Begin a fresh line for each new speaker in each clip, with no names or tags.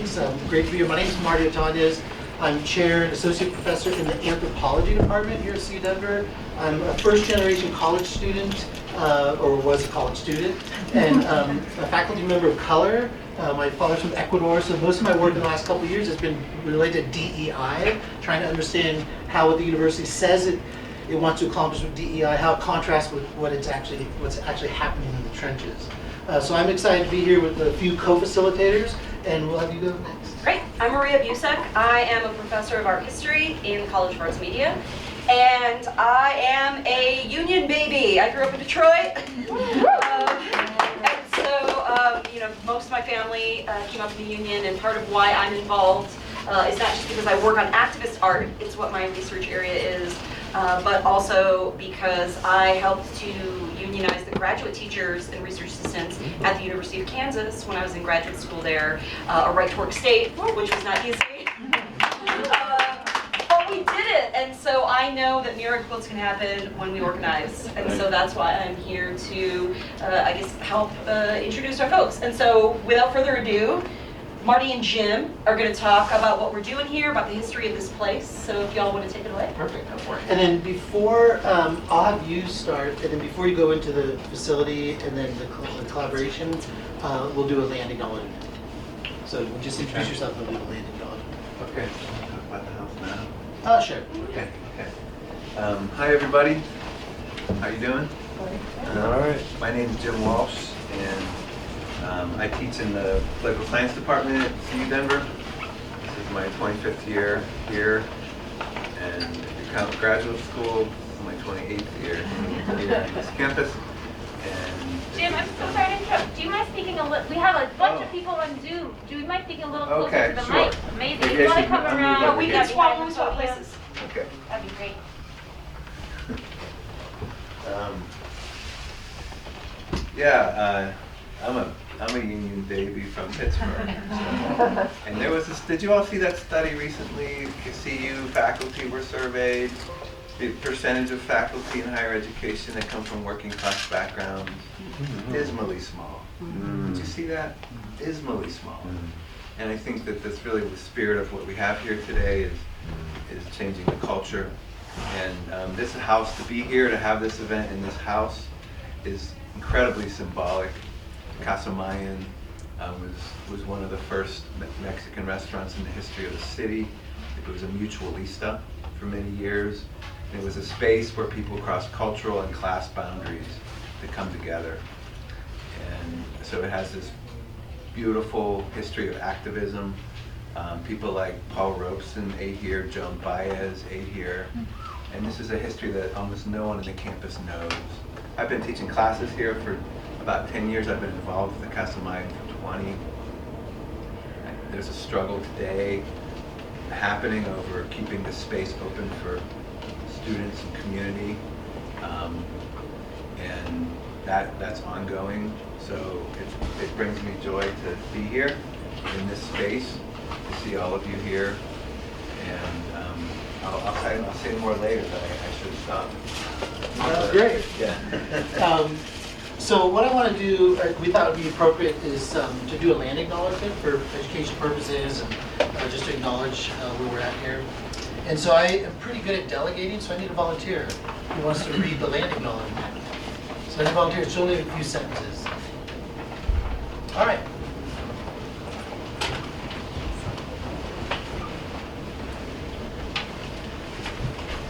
Thanks. Great to be here. My name is Marty Otanez. I'm chair and associate professor in the anthropology department here at CU Denver. I'm a first-generation college student, or was a college student, and a faculty member of color. My father's from Ecuador, so most of my work in the last couple of years has been related to DEI, trying to understand how what the university says it wants to accomplish with DEI, how it contrasts with what's actually happening in the trenches. So I'm excited to be here with a few co-facilitators, and we'll have you go next.
Great. I'm Maria Busek. I am a professor of art history in the College of Arts Media, and I am a union baby. I grew up in Detroit, and so most of my family came up in the union, and part of why I'm involved is not just because I work on activist art, it's what my research area is, but also because I helped to unionize the graduate teachers and research assistants at the University of Kansas when I was in graduate school there, a right-to-work state, which was not easy. But we did it, and so I know that miracles can happen when we organize, and so that's why I'm here to, help introduce our folks. And so, without further ado, Marty and Jim are going to talk about what we're doing here, about the history of this place. So if y'all want to take it away.
Perfect. Go for it. And then before, I'll have you start, and then before you go into the facility and then the collaboration, we'll do a land acknowledgement. So just introduce yourself and we'll do a land acknowledgement.
Okay. Talk about the house now.
Sure.
Okay. Hi everybody. How you doing?
All right.
My name is Jim Walsh, and I teach in the political science department at CU Denver. This is my 25th year here, and if you count graduate school, this is my 28th year here on this campus. And
Jim, I'm so sorry to interrupt. Do you mind speaking a little? We have a bunch of people on Zoom. Do you mind speaking a little closer to the mic? Maybe if you want to come around.
No, we can swap places.
Okay.
That'd be great.
I'm a union baby from Pittsburgh. And there was this, did you all see that study recently? CU faculty were surveyed, the percentage of faculty in higher education that come from working class backgrounds, dismally small. Did you see that? Dismally small. And I think that that's really the spirit of what we have here today is changing the culture. And this house, to be here, to have this event in this house is incredibly symbolic. Casa Mayan was one of the first Mexican restaurants in the history of the city. It was a mutualista for many years. And it was a space where people across cultural and class boundaries to come together. And so it has this beautiful history of activism. People like Paul Robeson ate here, Joan Baez ate here. And this is a history that almost no one on the campus knows. I've been teaching classes here for about 10 years. I've been involved with the Casa Mayan for 20. There's a struggle today happening over keeping the space open for students and community. And that's ongoing. So it brings me joy to be here in this space, to see all of you here. And I'll say more later, but I should stop.
That's great.
Yeah.
So what I want to do, we thought would be appropriate, is to do a land acknowledgement for education purposes and just to acknowledge where we're at here. And so I am pretty good at delegating, so I need a volunteer who wants to read the land acknowledgement. So I need a volunteer. It's only a few sentences. All right.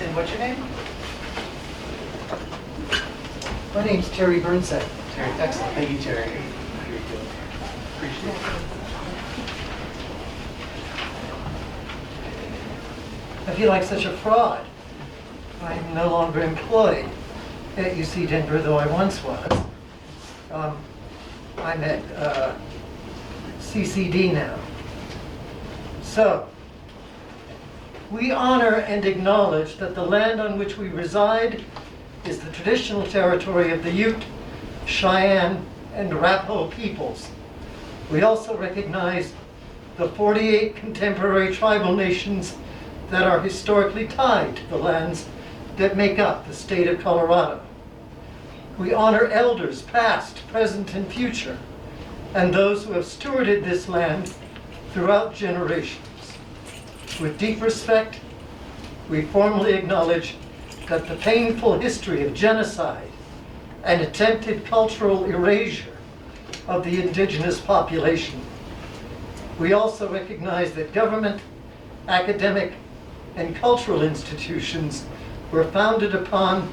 And what's your name?
My name's Terry Burnside.
Terry, excellent. Thank you, Terry. Appreciate it.
I feel like such a fraud. I'm no longer employed at UC Denver, though I once was. I'm at CCD now. So, we honor and acknowledge that the land on which we reside is the traditional territory of the Ute, Cheyenne, and Arapaho peoples. We also recognize the 48 contemporary tribal nations that are historically tied to the lands that make up the state of Colorado. We honor elders past, present, and future, and those who have stewarded this land throughout generations. With deep respect, we formally acknowledge that the painful history of genocide and attempted cultural erasure of the indigenous population. We also recognize that government, academic, and cultural institutions were founded upon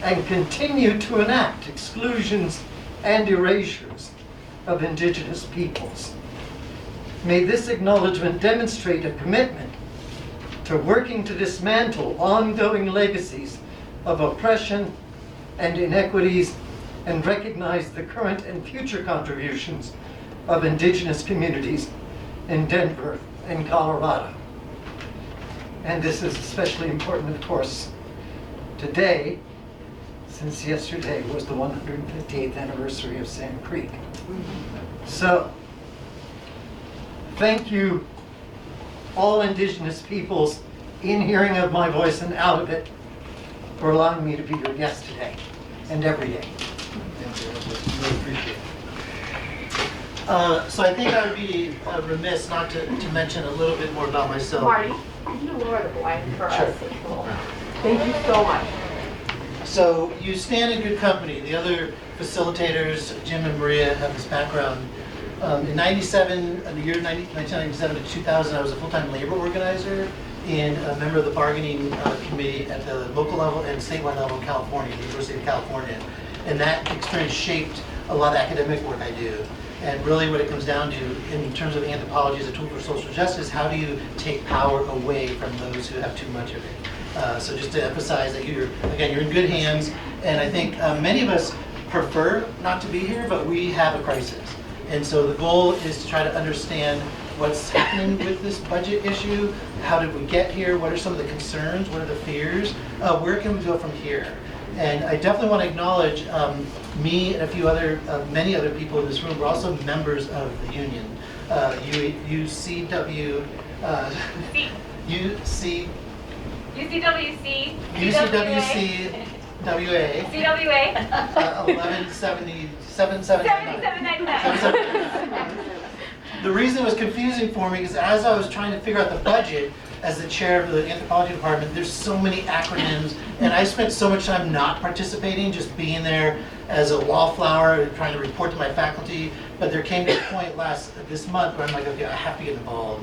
and continue to enact exclusions and erasures of indigenous peoples. May this acknowledgement demonstrate a commitment to working to dismantle ongoing legacies of oppression and inequities and recognize the current and future contributions of indigenous communities in Denver and Colorado. And this is especially important, of course, today, since yesterday was the 158th anniversary of Sand Creek. So, thank you, all indigenous peoples in hearing of my voice and out of it, for allowing me to be your guest today and every day.
Thank you. Really appreciate it. So I think I would be remiss not to mention a little bit more about myself.
Marty, can you lower the blind for
Sure.
us? Thank you so much.
So you stand in good company. The other facilitators, Jim and Maria, have this background. In the year 1997 to 2000, I was a full-time labor organizer and a member of the bargaining committee at the local level and statewide level in California, the University of California. And that experience shaped a lot of academic work I do. And really what it comes down to, in terms of anthropology as a tool for social justice, how do you take power away from those who have too much of it? So just to emphasize that you're in good hands. And I think many of us prefer not to be here, but we have a crisis. And so the goal is to try to understand what's happening with this budget issue. How did we get here? What are some of the concerns? What are the fears? Where can we go from here? And I definitely want to acknowledge me and a few other, many other people in this room. We're also members of the union, UCW, UCWC, WA,
CWA.
1177. The reason it was confusing for me is as I was trying to figure out the budget as the chair of the anthropology department, there's so many acronyms, and I spent so much time not participating, just being there as a wallflower and trying to report to my faculty. But there came to a point this month where I'm like, okay, I have to get involved.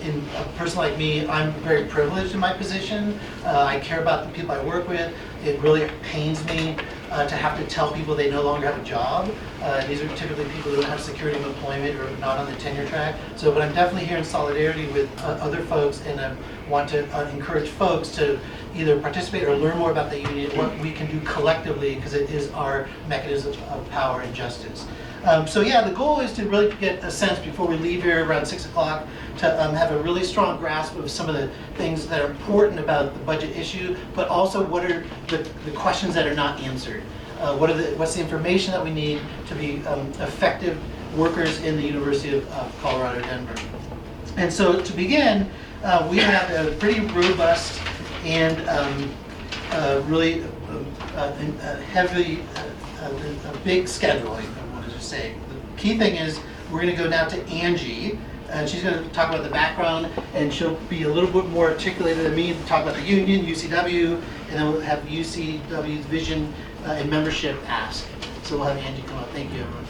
In a person like me, I'm very privileged in my position. I care about the people I work with. It really pains me to have to tell people they no longer have a job. These are typically people who don't have security of employment or not on the tenure track. So, but I'm definitely here in solidarity with other folks, and I want to encourage folks to either participate or learn more about the union, what we can do collectively, because it is our mechanism of power and justice. So yeah, the goal is to really get a sense before we leave here around 6 o'clock to have a really strong grasp of some of the things that are important about the budget issue, but also what are the questions that are not answered. What's the information that we need to be effective workers in the University of Colorado, Denver. And so to begin, we have a pretty robust and really heavy, a big schedule, I wanted to say. The key thing is we're going to go now to Angie, and she's going to talk about the background, and she'll be a little bit more articulated than me to talk about the union, UCW, and then we'll have UCW's vision and membership ask. So we'll have Angie come up. Thank you, everyone.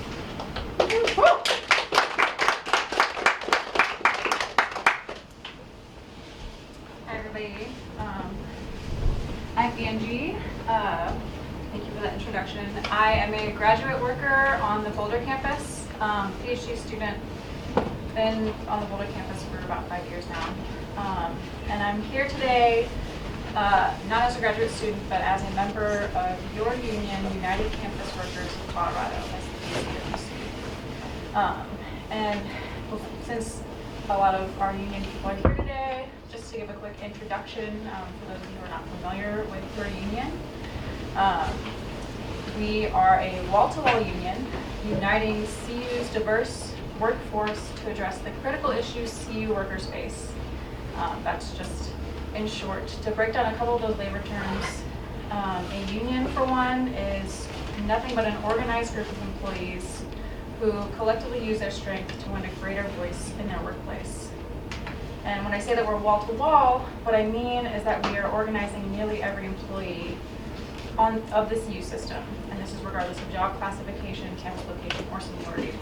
Hi, everybody. I'm Angie. Thank you for that introduction. I am a graduate worker on the Boulder campus, PhD student. Been on the Boulder campus for about 5 years now. And I'm here today, not as a graduate student, but as a member of your union, United Campus Workers of Colorado, SCCWC. And since a lot of our union people are here today, just to give a quick introduction for those of you who are not familiar with your union. We are a wall-to-wall union uniting CU's diverse workforce to address the critical issues CU workers face. That's just in short. To break down a couple of those labor terms, a union, for one, is nothing but an organized group of employees who collectively use their strength to win a greater voice in their workplace. And when I say that we're wall to wall, what I mean is that we are organizing nearly every employee of the CU system, and this is regardless of job classification, campus location, or seniority.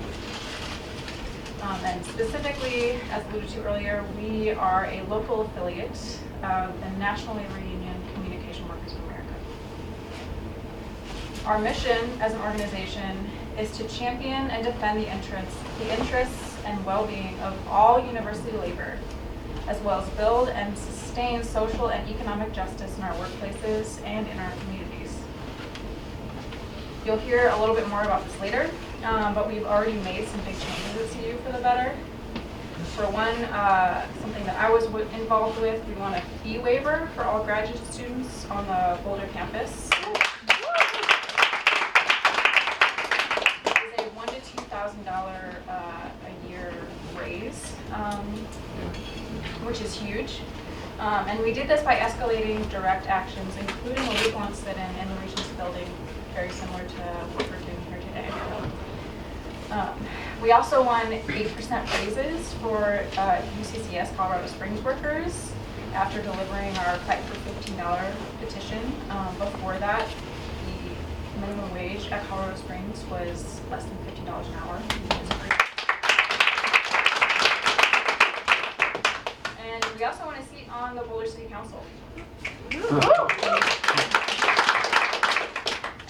And specifically, as alluded to earlier, we are a local affiliate of the National Labor Union Communication Workers of America. Our mission as an organization is to champion and defend the interests and well-being of all university labor, as well as build and sustain social and economic justice in our workplaces and in our communities. You'll hear a little bit more about this later, but we've already made some big changes at CU for the better. For one, something that I was involved with, we want a fee waiver for all graduate students on the Boulder campus. It's a $1,000 to $2,000 a year raise, which is huge. And we did this by escalating direct actions, including a week-long sit-in in the Regents building, very similar to what we're doing here today. We also won 8% raises for UCCS Colorado Springs workers after delivering our Fight for $15 petition. Before that, the minimum wage at Colorado Springs was less than $15 an hour. And we also want a seat on the Boulder City Council.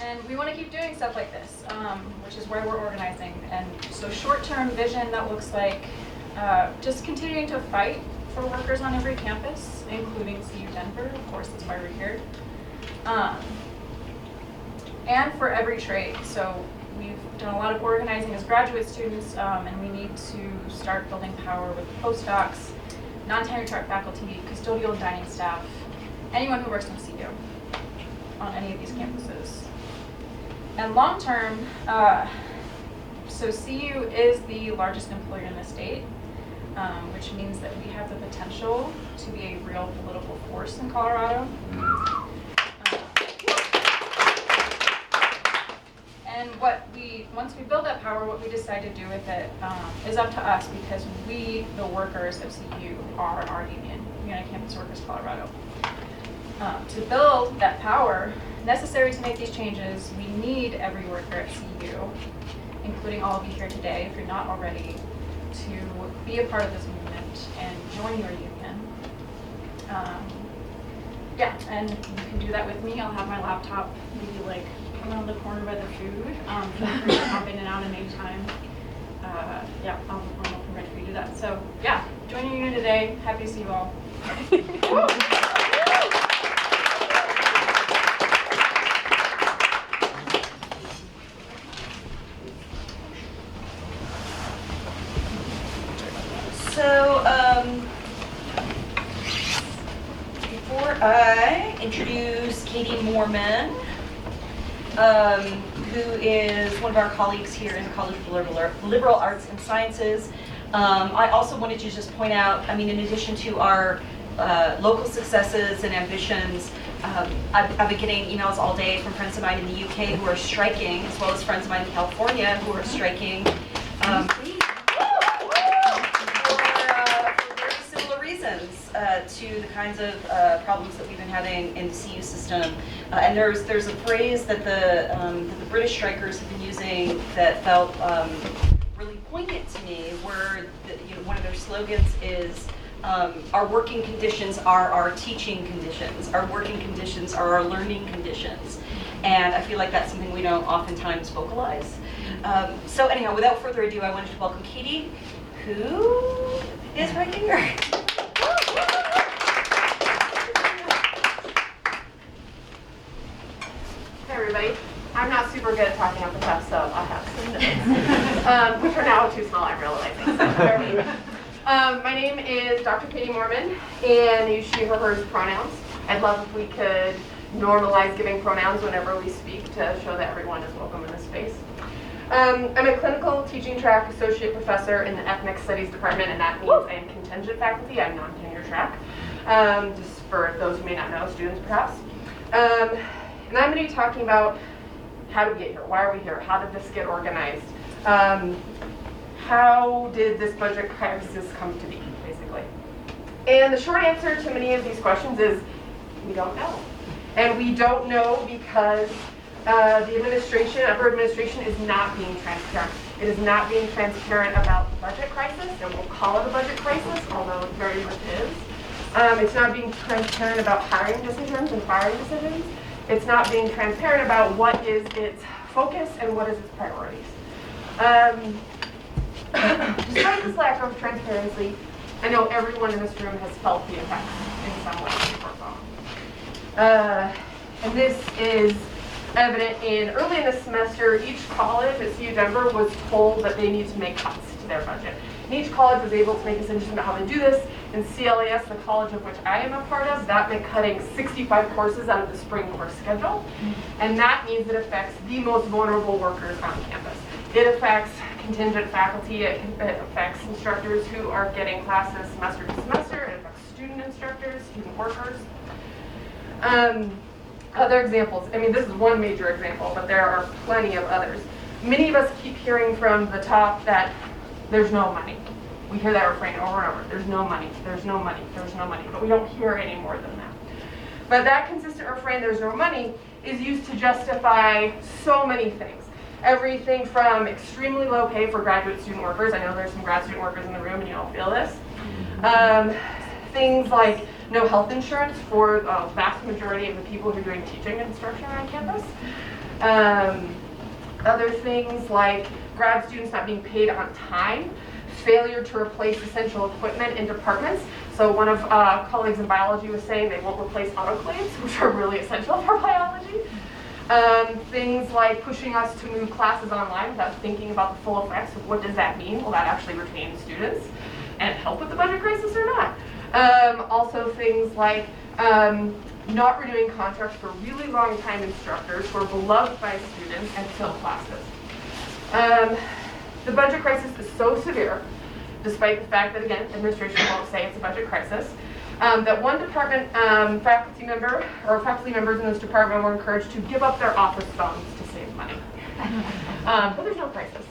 And we want to keep doing stuff like this, which is where we're organizing. And so short-term vision, that looks like just continuing to fight for workers on every campus, including CU Denver, of course, that's why we're here. And for every trade. So we've done a lot of organizing as graduate students, and we need to start building power with postdocs, non-tenure track faculty, custodial and dining staff, anyone who works in CU on any of these campuses. And long term, so CU is the largest employer in the state, which means that we have the potential to be a real political force in Colorado. And once we build that power, what we decide to do with it is up to us, because we, the workers of CU, are our union, United Campus Workers Colorado. To build that power necessary to make these changes, we need every worker at CU, including all of you here today, if you're not already, to be a part of this movement and join your union. Yeah, and you can do that with me. I'll have my laptop maybe like around the corner by the food. Feel free to hop in and out at any time. Yeah, I'm open ready for you to do that. So yeah, join your union today. Happy to see you all.
So, before I introduce Katie Moorman, who is one of our colleagues here in the College of Liberal Arts and Sciences, I also wanted to just point out, I mean, in addition to our local successes and ambitions, I've been getting emails all day from friends of mine in the UK who are striking, as well as friends of mine in California who are striking. To the kinds of problems that we've been having in the CU system. And there's a phrase that the British strikers have been using that felt really poignant to me, where one of their slogans is, our working conditions are our teaching conditions. Our working conditions are our learning conditions. And I feel like that's something we don't oftentimes vocalize. So anyhow, without further ado, I wanted to welcome Katie, who is right here.
Hey everybody, I'm not super good at talking off the cuff, so I have some notes, which are now too small, I'm realizing. So bear with me. My name is Dr. Katie Moorman, and I use she, her, hers pronouns. I'd love if we could normalize giving pronouns whenever we speak to show that everyone is welcome in this space. I'm a clinical teaching track associate professor in the ethnic studies department, and that means I am contingent faculty. I'm non-tenure track, just for those who may not know, students perhaps. And I'm going to be talking about How did we get here? Why are we here? How did this get organized? How did this budget crisis come to be, basically? And the short answer to many of these questions is we don't know. And we don't know because the administration, upper administration, is not being transparent. It is not being transparent about the budget crisis, and we'll call it a budget crisis, although it very much is. It's not being transparent about hiring decisions and firing decisions. It's not being transparent about what is its focus and what is its priorities. Despite this lack of transparency, I know everyone in this room has felt the effects in some way, shape, or form. And this is evident early in the semester, each college at CU Denver was told that they need to make cuts to their budget. And each college was able to make decisions about how they do this. In CLAS, the college of which I am a part of, that meant cutting 65 courses out of the spring course schedule. And that means it affects the most vulnerable workers on campus. It affects contingent faculty, it affects instructors who are getting classes semester to semester, it affects student instructors, student workers. Other examples, I mean, this is one major example, but there are plenty of others. Many of us keep hearing from the top that there's no money. We hear that refrain over and over. There's no money, there's no money, there's no money. But we don't hear any more than that. But that consistent refrain, there's no money, is used to justify so many things. Everything from extremely low pay for graduate student workers. I know there's some grad student workers in the room and you all feel this. Things like no health insurance for the vast majority of the people who are doing teaching and instruction on campus. Other things like grad students not being paid on time, failure to replace essential equipment in departments. So one of colleagues in biology was saying they won't replace autoclaves, which are really essential for biology. Things like pushing us to move classes online without thinking about the full effects of what does that mean? Will that actually retain students and help with the budget crisis or not? Also things like not renewing contracts for really long time instructors who are beloved by students and fill classes. The budget crisis is so severe, despite the fact that, again, administration won't say it's a budget crisis, that one department faculty member, or faculty members in this department were encouraged to give up their office phones to save money. But there's no crisis.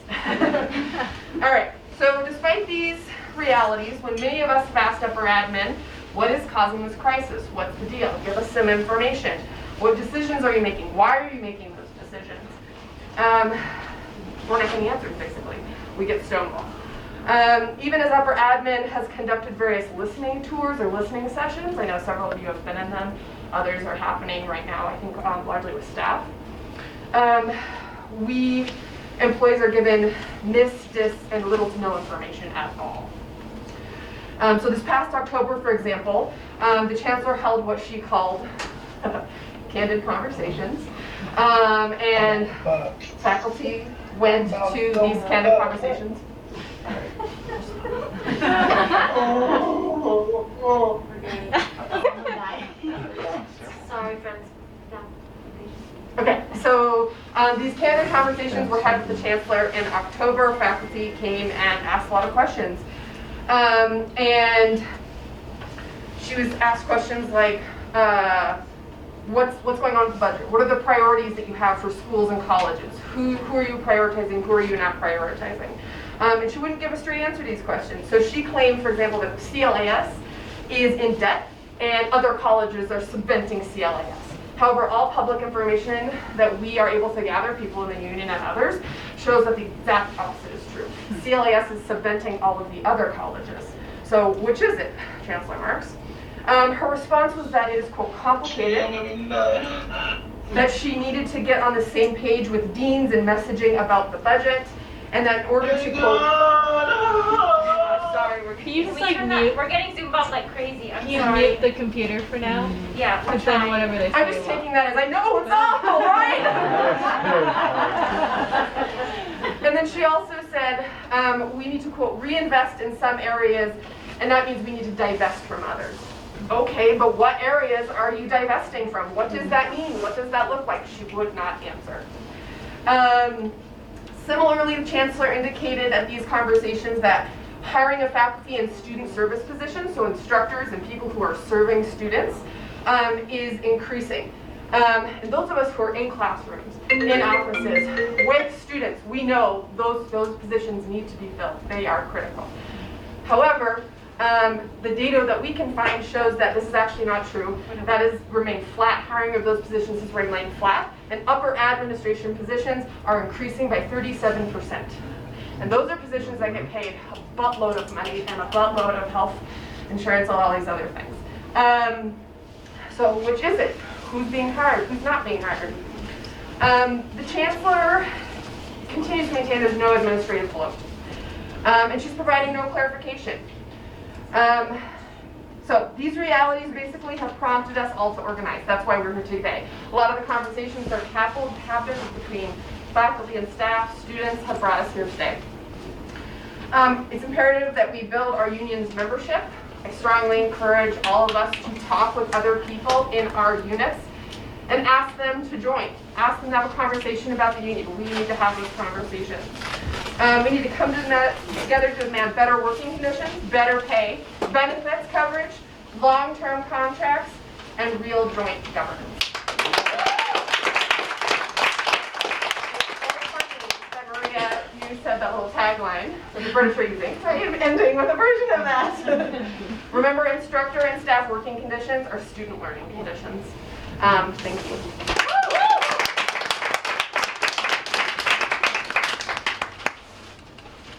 All right, so despite these realities, when many of us have asked upper admin, what is causing this crisis? What's the deal? Give us some information. What decisions are you making? Why are you making those decisions? We're not getting answers, basically. We get stonewalled. Even as upper admin has conducted various listening tours or listening sessions, I know several of you have been in them, others are happening right now, I think largely with staff. Employees are given and little to no information at all. So this past October, for example, the chancellor held what she called candid conversations, and faculty went to these candid conversations.
Sorry, friends. No.
Okay, so these candid conversations were had with the chancellor in October. Faculty came and asked a lot of questions. And she was asked questions like, what's going on with the budget? What are the priorities that you have for schools and colleges? Who are you prioritizing? Who are you not prioritizing? And she wouldn't give a straight answer to these questions. So she claimed, for example, that CLAS is in debt and other colleges are subventing CLAS. However, all public information that we are able to gather, people in the union and others, shows that the exact opposite is true. CLAS is subventing all of the other colleges. So which is it, Chancellor Marks? Her response was that it is, quote, complicated, that she needed to get on the same page with deans in messaging about the budget, and that in order to, quote, sorry,
Can you just like mute? We're getting Zoom bombed like crazy. I'm sorry.
Mute the computer for now?
Yeah, we're
But then
trying.
whatever they say.
I'm just taking that as I know it's awful, right? And then she also said, we need to, quote, reinvest in some areas, and that means we need to divest from others. Okay, but what areas are you divesting from? What does that mean? What does that look like? She would not answer. Similarly, the chancellor indicated at these conversations that hiring of faculty in student service positions, so instructors and people who are serving students, is increasing. And those of us who are in classrooms, in offices, with students, we know those positions need to be filled. They are critical. However, the data that we can find shows that this is actually not true. That is remained flat. Hiring of those positions has remained flat, and upper administration positions are increasing by 37%. And those are positions that get paid a buttload of money and a buttload of health insurance and all these other things. So which is it? Who's being hired? Who's not being hired? The chancellor continues to maintain there's no administrative bloat. And she's providing no clarification. So these realities basically have prompted us all to organize. That's why we're here today. A lot of the conversations that happened between faculty and staff, students have brought us here today. It's imperative that we build our union's membership. I strongly encourage all of us to talk with other people in our units and ask them to join. Ask them to have a conversation about the union. We need to have those conversations. We need to come together to demand better working conditions, better pay, benefits coverage, long-term contracts, and real joint governance. Maria, you said that little tagline that the British are using. So I am ending with a version of that. Remember, instructor and staff working conditions are student learning conditions. Thank you.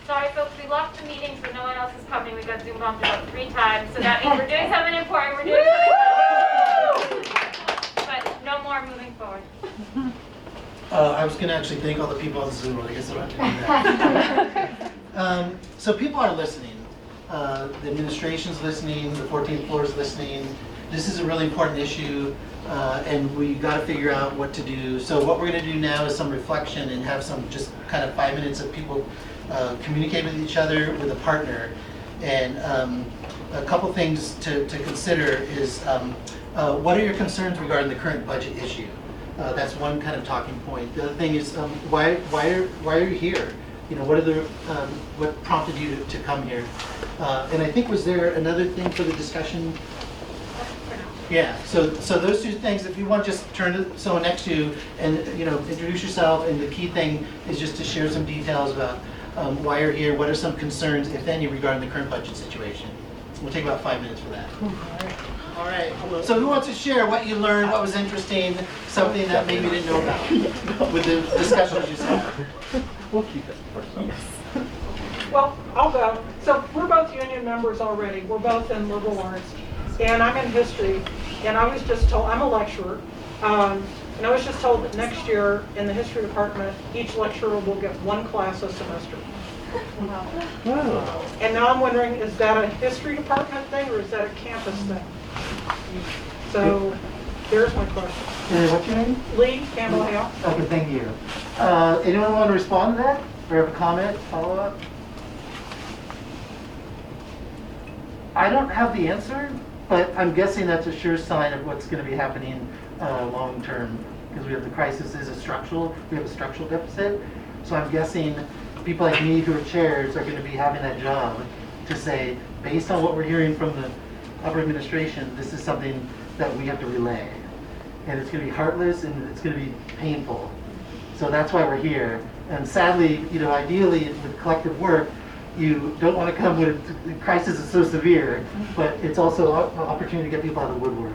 Sorry, folks, we locked the meeting, so no one else is coming. We got Zoom bumped about 3 times, so that means we're doing something important. We're doing something important. But no more moving forward.
I was going to actually thank all the people on Zoom, but I guess I'm not doing that. So people are listening. The administration's listening, the 14th floor is listening. This is a really important issue, and we got to figure out what to do. So what we're going to do now is some reflection and have some just kind of 5 minutes of people communicate with each other with a partner. And a couple things to consider is what are your concerns regarding the current budget issue? That's one kind of talking point. The other thing is why are you here? You know, what prompted you to come here? And I think, was there another thing for the discussion? Yeah, so those 2 things, if you want, just turn to someone next to you and, you know, introduce yourself, and the key thing is just to share some details about why you're here, what are some concerns, if any, regarding the current budget situation. We'll take about 5 minutes for that. All right. So who wants to share what you learned, what was interesting, something that maybe you didn't know about with the discussions you saw?
We'll keep it for some. Yes. Well, I'll go. So we're both union members already. We're both in liberal arts. And I'm in history. And I was just told, I'm a lecturer. And I was just told that next year in the history department, each lecturer will get 1 class a semester.
Wow.
And now I'm wondering, is that a history department thing or is that a campus thing? So there's my question.
What's your name?
Lee Campbell Hale.
Okay, thank you. Anyone want to respond to that or have a comment, follow up? I don't have the answer, but I'm guessing that's a sure sign of what's going to be happening long term, because we have the crisis is a structural deficit. So I'm guessing people like me who are chairs are going to be having that job to say, based on what we're hearing from the upper administration, this is something that we have to relay. And it's going to be heartless and it's going to be painful. So that's why we're here. And sadly, you know, ideally with collective work, you don't want to come when the crisis is so severe, but it's also an opportunity to get people out of the woodwork.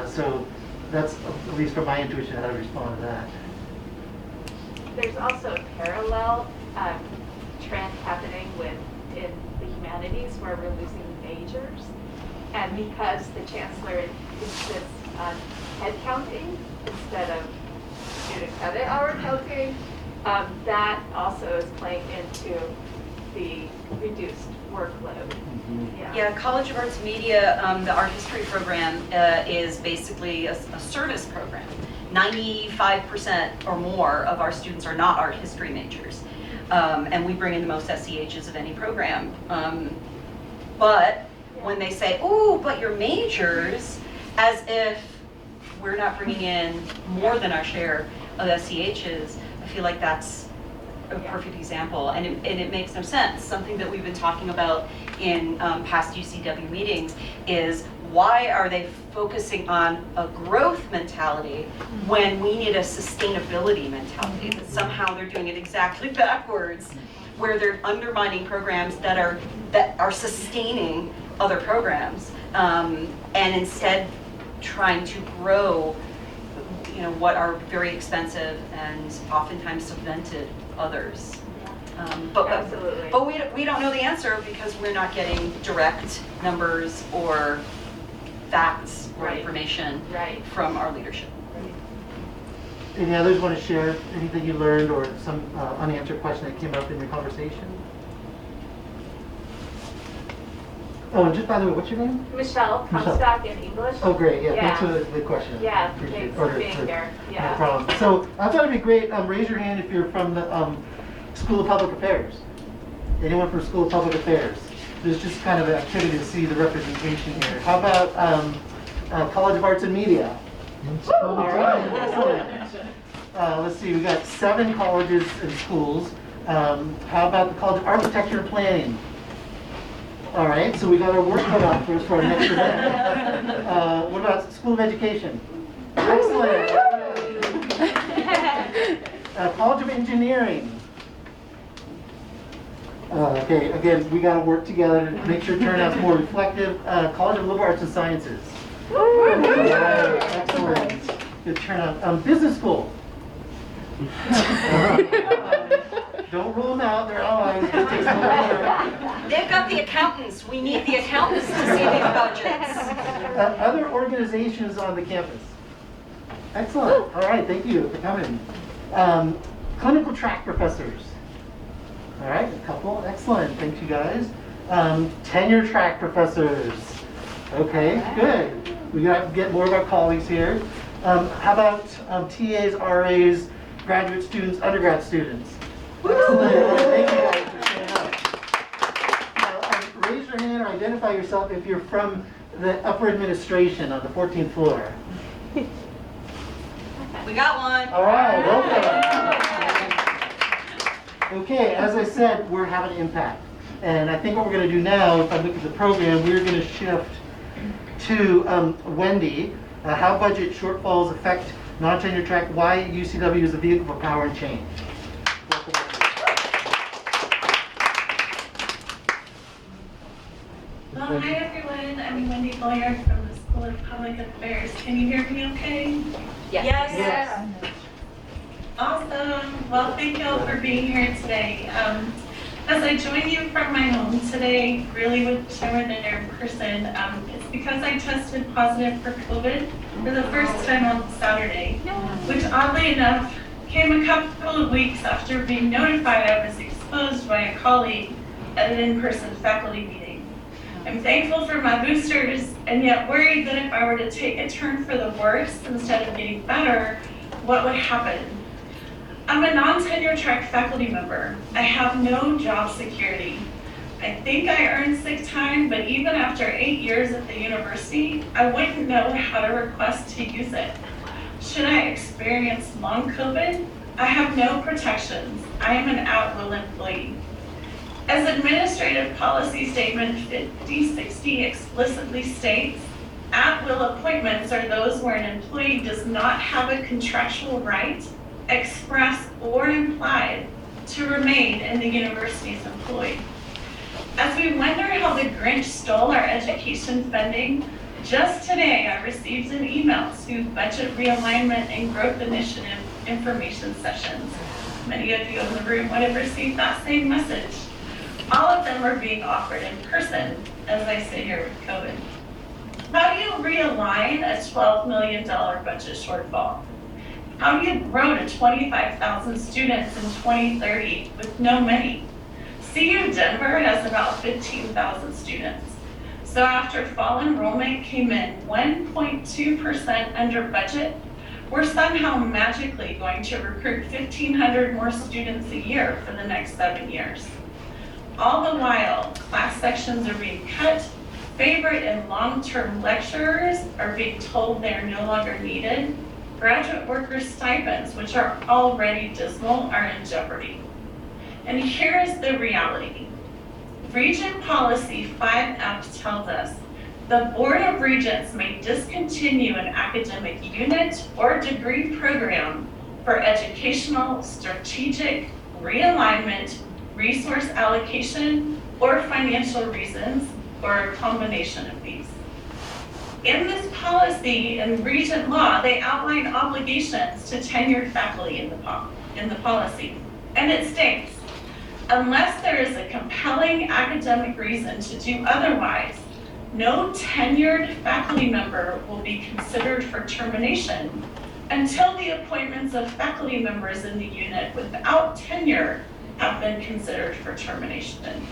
So that's, at least from my intuition, how to respond to that.
There's also a parallel trend happening in the humanities where we're losing majors. And because the chancellor insists on head counting instead of student credit hour counting, that also is playing into the reduced workload.
Yeah, College of Arts Media, the art history program is basically a service program. 95% or more of our students are not art history majors. And we bring in the most SEHs of any program. But when they say, oh, but your majors, as if we're not bringing in more than our share of SEHs, I feel like that's a perfect example, and it makes no sense. Something that we've been talking about in past UCW meetings is why are they focusing on a growth mentality when we need a sustainability mentality? That somehow they're doing it exactly backwards, where they're undermining programs that are sustaining other programs, and instead trying to grow, what are very expensive and oftentimes subvented others.
Absolutely.
But we don't know the answer because we're not getting direct numbers or facts or
Right.
information
Right.
from our leadership.
Any others want to share anything you learned or some unanswered question that came up in your conversation? Oh, and just by the way, what's your name?
Michelle,
Michelle.
Comstock in English.
Oh, great, yeah, thanks
Yeah.
for the question.
Yeah,
Appreciate
thanks
it.
for being here.
No
Yeah.
problem. So I thought it'd be great, raise your hand if you're from the School of Public Affairs. Anyone from School of Public Affairs? There's just kind of an activity to see the representation here. How about College of Arts and Media? All right, excellent. Let's see, we got 7 colleges and schools. How about the College of Architecture and Planning? All right, so we got our work cut out for us for our next event. What about School of Education? Excellent. College of Engineering. Okay, again, we got to work together to make sure turnout's more reflective. College of Liberal Arts and Sciences. All right, excellent. Good turnout. Business School. Don't rule them out, they're allies. It takes a little work.
They've got the accountants. We need the accountants to see these budgets.
Other organizations on the campus. Excellent. All right, thank you for coming. Clinical track professors. All right, a couple. Excellent. Thank you guys. Tenure track professors. Okay, good. We got to get more of our colleagues here. How about TAs, RAs, graduate students, undergrad students? Excellent. Thank you guys for showing up. Now, raise your hand or identify yourself if you're from the upper administration on the 14th floor.
We got one.
All right, welcome. Okay, as I said, we're having an impact. And I think what we're going to do now, if I look at the program, we're going to shift to Wendy. How budget shortfalls affect non-tenure track, why UCW is a vehicle for power and change. Welcome, Wendy.
Well, hi everyone. I'm Wendy Boyer from the School of Public Affairs. Can you hear me okay?
Yes.
Yes.
Awesome. Well, thank you all for being here today. As I join you from my home today, really wish I were there in person. It's because I tested positive for COVID for the first time on Saturday, which oddly enough came a couple of weeks after being notified I was exposed by a colleague at an in-person faculty meeting. I'm thankful for my boosters and yet worried that if I were to take a turn for the worse instead of getting better, what would happen? I'm a non-tenure track faculty member. I have no job security. I think I earned sick time, but even after 8 years at the university, I wouldn't know how to request to use it. Should I experience long COVID? I have no protections. I am an at-will employee. As Administrative Policy Statement 5060 explicitly states, at-will appointments are those where an employee does not have a contractual right, express or implied, to remain in the university's employ. As we wonder how the Grinch stole our education funding, just today I received an email to budget realignment and growth initiative information sessions. Many of you in the room would have received that same message. All of them are being offered in person as I sit here with COVID. How do you realign a $12 million budget shortfall? How do you grow to 25,000 students in 2030 with no money? CU Denver has about 15,000 students. So after fall enrollment came in 1.2% under budget, we're somehow magically going to recruit 1,500 more students a year for the next 7 years. All the while, class sections are being cut, favorite and long-term lecturers are being told they're no longer needed, graduate workers' stipends, which are already dismal, are in jeopardy. And here is the reality. Region Policy 5F tells us The Board of Regents may discontinue an academic unit or degree program for educational, strategic, realignment, resource allocation, or financial reasons, or a combination of these. In this policy and Regent law, they outline obligations to tenured faculty in the policy. And it states, unless there is a compelling academic reason to do otherwise, no tenured faculty member will be considered for termination until the appointments of faculty members in the unit without tenure have been considered for termination.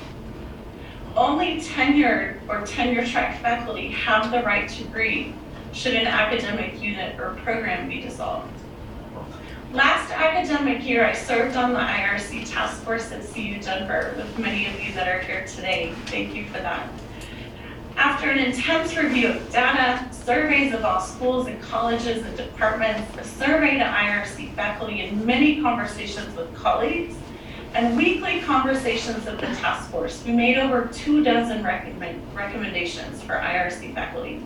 Only tenured or tenure-track faculty have the right to grieve should an academic unit or program be dissolved. Last academic year, I served on the IRC task force at CU Denver with many of you that are here today. Thank you for that. After an intense review of data, surveys of all schools and colleges and departments, a survey to IRC faculty, and many conversations with colleagues, and weekly conversations of the task force, we made over 24 recommendations for IRC faculty.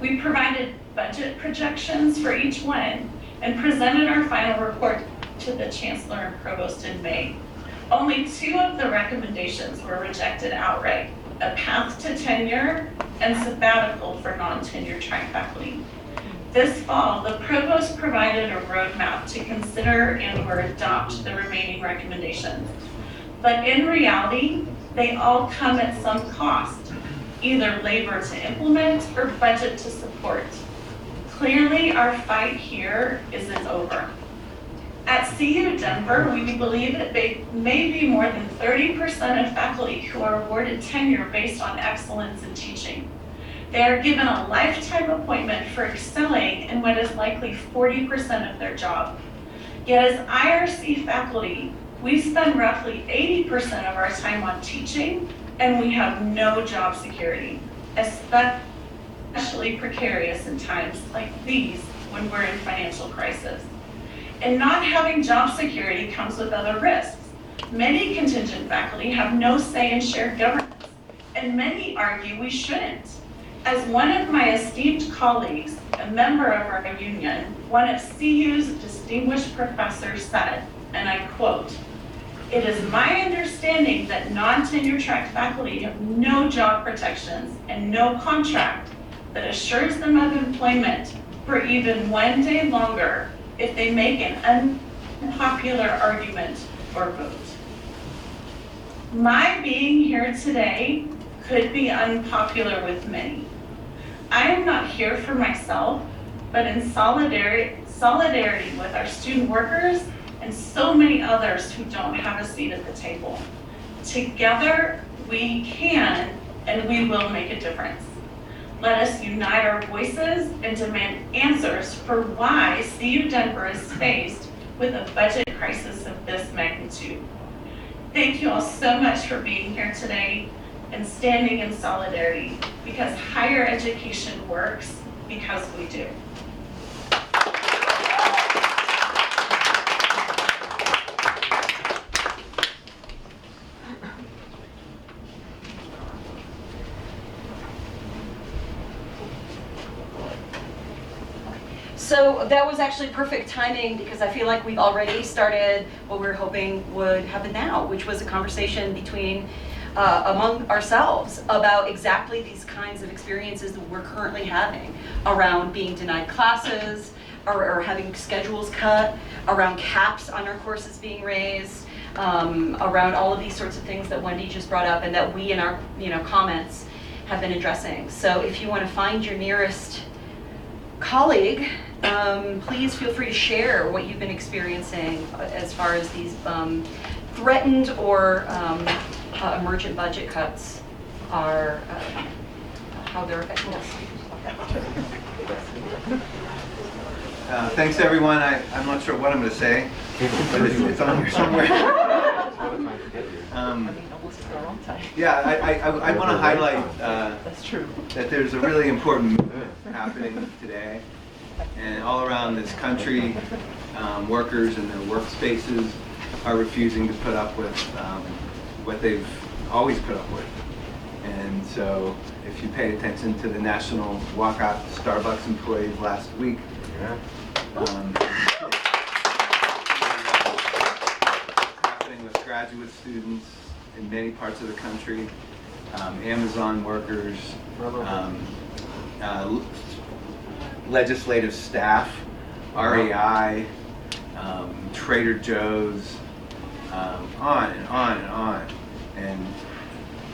We provided budget projections for each one and presented our final report to the Chancellor and Provost in May. Only 2 of the recommendations were rejected outright: a path to tenure and sabbatical for non-tenure track faculty. This fall, the Provost provided a roadmap to consider and/or adopt the remaining recommendations. But in reality, they all come at some cost, either labor to implement or budget to support. Clearly, our fight here isn't over. At CU Denver, we believe that may be more than 30% of faculty who are awarded tenure based on excellence in teaching. They are given a lifetime appointment for excelling in what is likely 40% of their job. Yet as IRC faculty, we spend roughly 80% of our time on teaching, and we have no job security, especially precarious in times like these when we're in financial crisis. And not having job security comes with other risks. Many contingent faculty have no say in shared governance, and many argue we shouldn't. As one of my esteemed colleagues, a member of our union, one of CU's distinguished professors said, and I quote, "It is my understanding that non-tenure track faculty have no job protections and no contract that assures them of employment for even one day longer if they make an unpopular argument or vote." My being here today could be unpopular with many. I am not here for myself, but in solidarity with our student workers and so many others who don't have a seat at the table. Together, we can and we will make a difference. Let us unite our voices and demand answers for why CU Denver is faced with a budget crisis of this magnitude. Thank you all so much for being here today and standing in solidarity, because higher education works because we do.
So that was actually perfect timing, because I feel like we've already started what we were hoping would happen now, which was a conversation between among ourselves about exactly these kinds of experiences that we're currently having around being denied classes, or having schedules cut, around caps on our courses being raised, around all of these sorts of things that Wendy just brought up and that we in our comments have been addressing. So if you want to find your nearest colleague, please feel free to share what you've been experiencing as far as these threatened or emergent budget cuts are, how they're affecting us.
Thanks, everyone. I'm not sure what I'm going to say, but it's on here somewhere. I want to highlight that there's a really important movement happening today, and all around this country, workers and their workspaces are refusing to put up with what they've always put up with. And so if you paid attention to the national walkout Starbucks employees last week, happening with graduate students in many parts of the country, Amazon workers, legislative staff, REI, Trader Joe's, on and on and on. And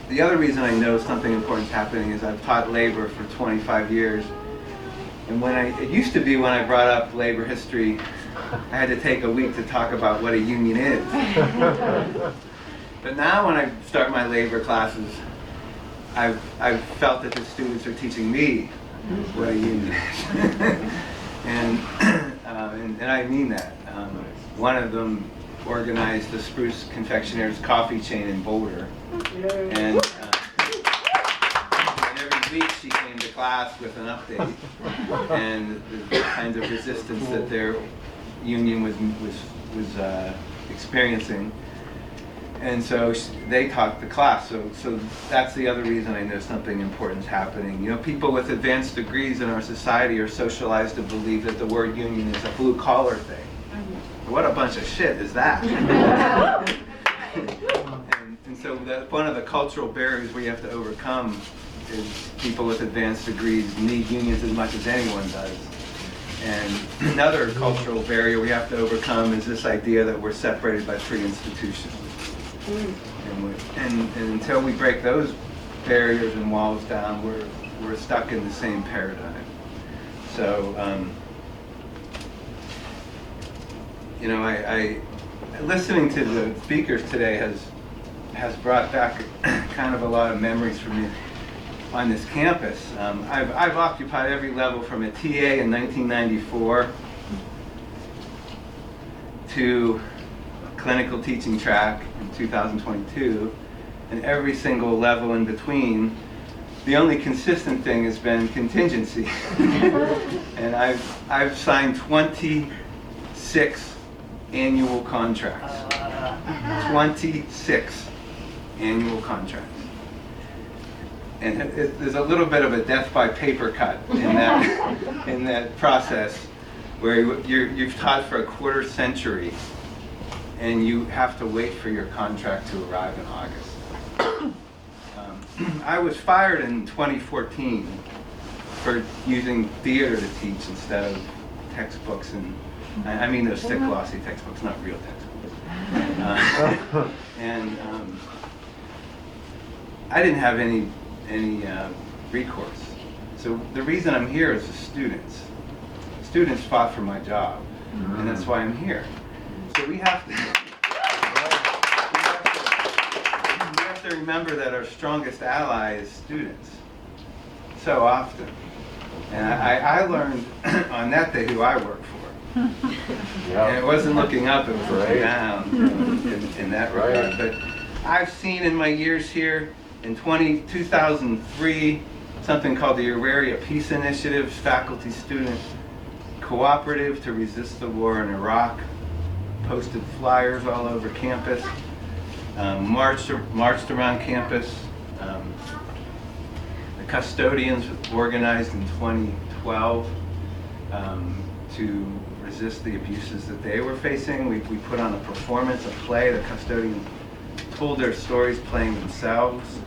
the other reason I know something important is happening is I've taught labor for 25 years. And it used to be when I brought up labor history, I had to take a week to talk about what a union is. But now when I start my labor classes, I've felt that the students are teaching me what a union is. and I mean that. One of them organized the Spruce Confectioner's coffee chain in Boulder. And every week she came to class with an update and the kinds of resistance that their union was experiencing. And so they taught the class. So that's the other reason I know something important is happening. You know, people with advanced degrees in our society are socialized to believe that the word union is a blue collar thing. What a bunch of shit is that? and so one of the cultural barriers we have to overcome is people with advanced degrees need unions as much as anyone does. And another cultural barrier we have to overcome is this idea that we're separated by free institutions. And until we break those barriers and walls down, we're stuck in the same paradigm. So, you know, I listening to the speakers today has brought back kind of a lot of memories for me on this campus. I've occupied every level from a TA in 1994 to clinical teaching track in 2022, and every single level in between. The only consistent thing has been contingency. And I've signed 26 annual contracts. 26 annual contracts. And there's a little bit of a death by paper cut in that process, where you've taught for a quarter century and you have to wait for your contract to arrive in August. I was fired in 2014 for using theater to teach instead of textbooks, and I mean those thick glossy textbooks, not real textbooks. I didn't have any recourse. So the reason I'm here is the students. Students fought for my job, and that's why I'm here. So we have to remember that our strongest ally is students, so often. And I learned on that day who I work for. And it wasn't looking up, it was looking down, in that regard. But I've seen in my years here, in 2003, something called the Auraria Peace Initiative, faculty-student cooperative to resist the war in Iraq, posted flyers all over campus, marched around campus. The custodians organized in 2012 to resist the abuses that they were facing. We put on a performance, a play. The custodians told their stories playing themselves.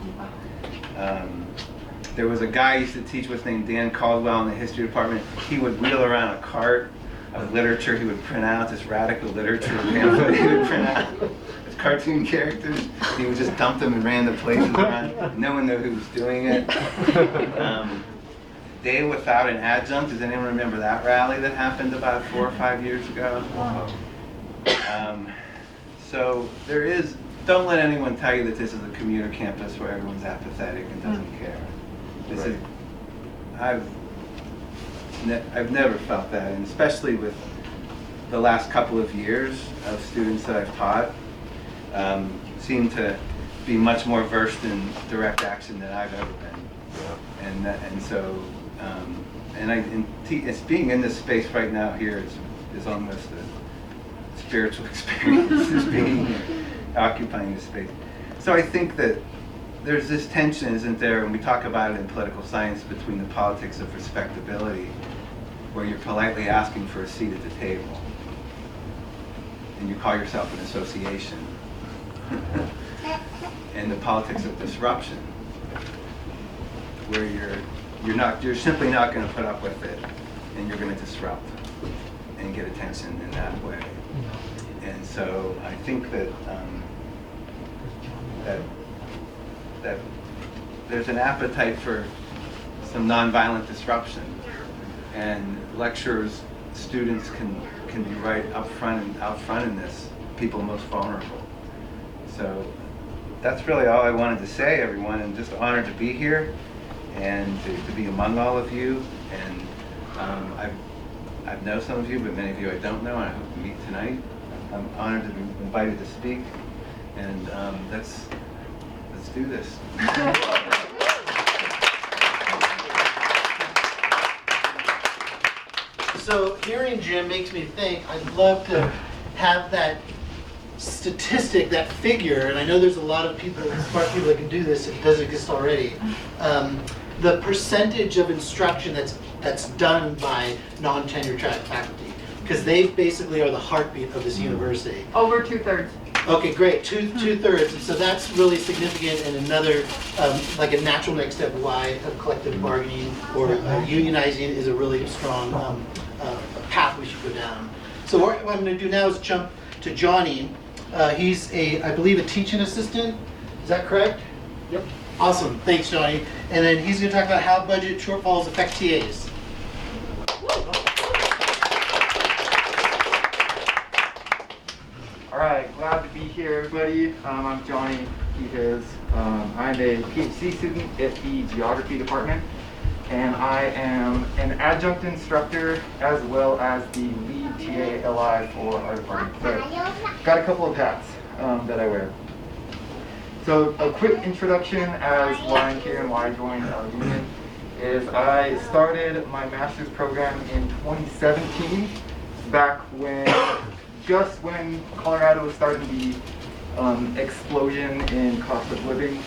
There was a guy I used to teach with named Dan Caldwell in the history department. He would wheel around a cart of literature. He would print out this radical literature pamphlet. He would print out with cartoon characters. He would just dump them in random places around. No one knew who was doing it. Day Without an Adjunct. Does anyone remember that rally that happened about 4 or 5 years ago? So there is, don't let anyone tell you that this is a commuter campus where everyone's apathetic and doesn't care. This is, I've never felt that, and especially with the last couple of years of students that I've taught, seem to be much more versed in direct action than I've ever been. It's being in this space right now here is almost a spiritual experience, is being here, occupying this space. So I think that there's this tension, isn't there, and we talk about it in political science, between the politics of respectability, where you're politely asking for a seat at the table, and you call yourself an association, and the politics of disruption, where you're simply not going to put up with it, and you're going to disrupt and get attention in that way. And so I think that that there's an appetite for some nonviolent disruption, and lecturers, students can be right out front in this, people most vulnerable. So that's really all I wanted to say, everyone, and just honored to be here and to be among all of you. And I know some of you, but many of you I don't know, and I hope to meet tonight. I'm honored to be invited to speak, and let's do this.
So hearing Jim makes me think I'd love to have that statistic, that figure, and I know there's a lot of people, smart people that can do this, it does exist already. The percentage of instruction that's done by non-tenure track faculty, because they basically are the heartbeat of this university.
Over 2/3.
Okay, great, two-thirds, and so that's really significant, and another, like a natural next step why collective bargaining or unionizing is a really strong path we should go down. So what I'm going to do now is jump to Johnny. He's I believe, a teaching assistant. Is that correct?
Yep.
Awesome, thanks, Johnny. And then he's going to talk about how budget shortfalls affect TAs.
All right, glad to be here, everybody. I'm Johnny. He is. I'm a PhD student at the geography department, and I am an adjunct instructor as well as the lead TA LI for our department. So, got a couple of hats that I wear. So, a quick introduction as why I'm here and why I joined our union is I started my master's program in 2017, back just when Colorado was starting the explosion in cost of living.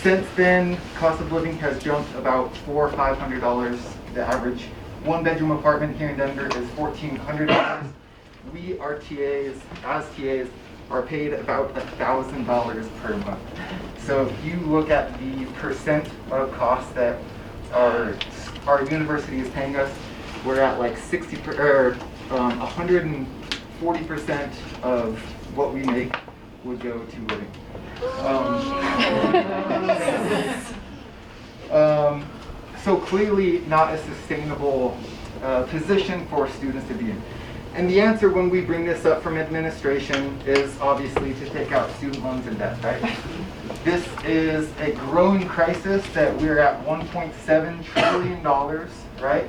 Since then, cost of living has jumped about $400 or $500. The average one-bedroom apartment here in Denver is $1,400. We, our TAs, as TAs, are paid about $1,000 per month. So if you look at the percent of costs that our university is paying us, we're at like 140% of what we make would go to living. So clearly not a sustainable position for students to be in. And the answer when we bring this up from administration is obviously to take out student loans and debt, right? This is a growing crisis that we're at $1.7 trillion, right?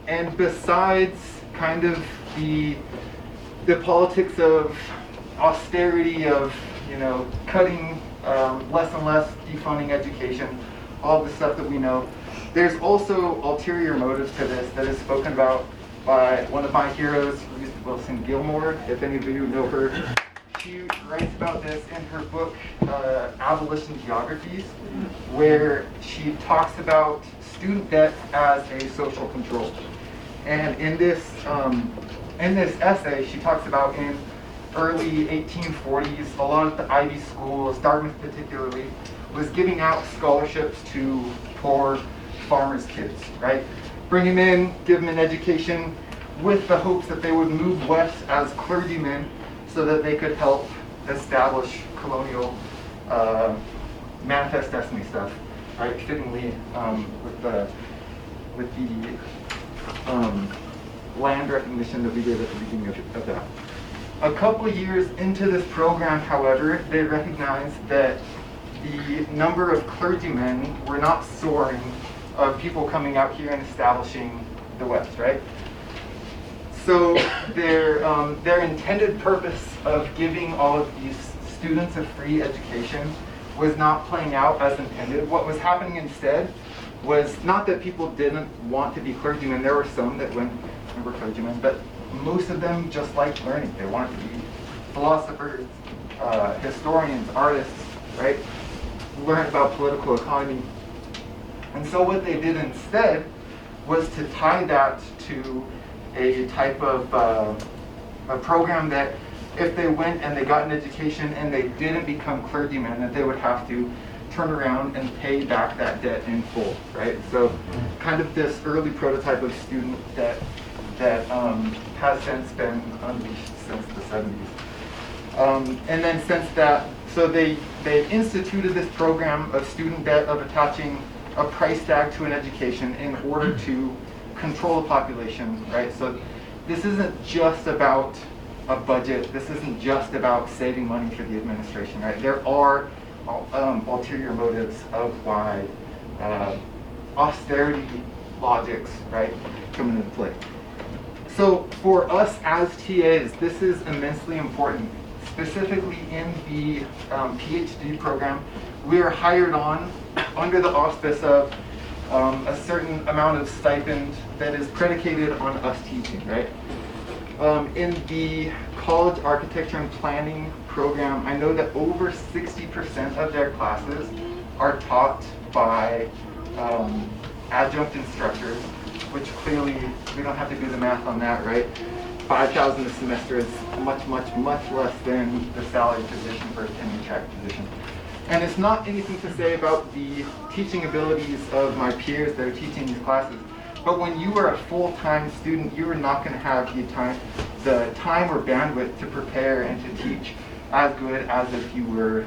And besides kind of the politics of austerity, of cutting less and less, defunding education, all the stuff that we know, there's also ulterior motives to this that is spoken about by one of my heroes, Wilson Gilmore, if any of you know her. She writes about this in her book, Abolition Geographies, where she talks about student debt as a social control. And in this essay, she talks about in early 1840s, a lot of the Ivy schools, Dartmouth particularly, was giving out scholarships to poor farmers' kids, right? Bring them in, give them an education with the hopes that they would move west as clergymen so that they could help establish colonial manifest destiny stuff, right? Fittingly with the land recognition that we did at the beginning of that. A couple of years into this program, however, they recognized that the number of clergymen were not soaring of people coming out here and establishing the West, right? So their intended purpose of giving all of these students a free education was not playing out as intended. What was happening instead was not that people didn't want to be clergymen. There were some that were clergymen, but most of them just liked learning. They wanted to be philosophers, historians, artists, right? learn about political economy. And so what they did instead was to tie that to a type of a program that if they went and they got an education and they didn't become clergymen, that they would have to turn around and pay back that debt in full, right? So kind of this early prototype of student debt that has since been unleashed since the 70s. And then since that, so they instituted this program of student debt, of attaching a price tag to an education in order to control the population, right? So this isn't just about a budget. This isn't just about saving money for the administration, right? There are ulterior motives of why austerity logics, right, come into play. So for us as TAs, this is immensely important. Specifically in the PhD program, we are hired on under the auspice of a certain amount of stipend that is predicated on us teaching, right? In the college architecture and planning program, I know that over 60% of their classes are taught by adjunct instructors, which clearly we don't have to do the math on that, right? $5,000 a semester is much, much, much less than the salary position for a tenure track position. And it's not anything to say about the teaching abilities of my peers that are teaching these classes, but when you are a full-time student, you are not going to have the time or bandwidth to prepare and to teach as good as if you were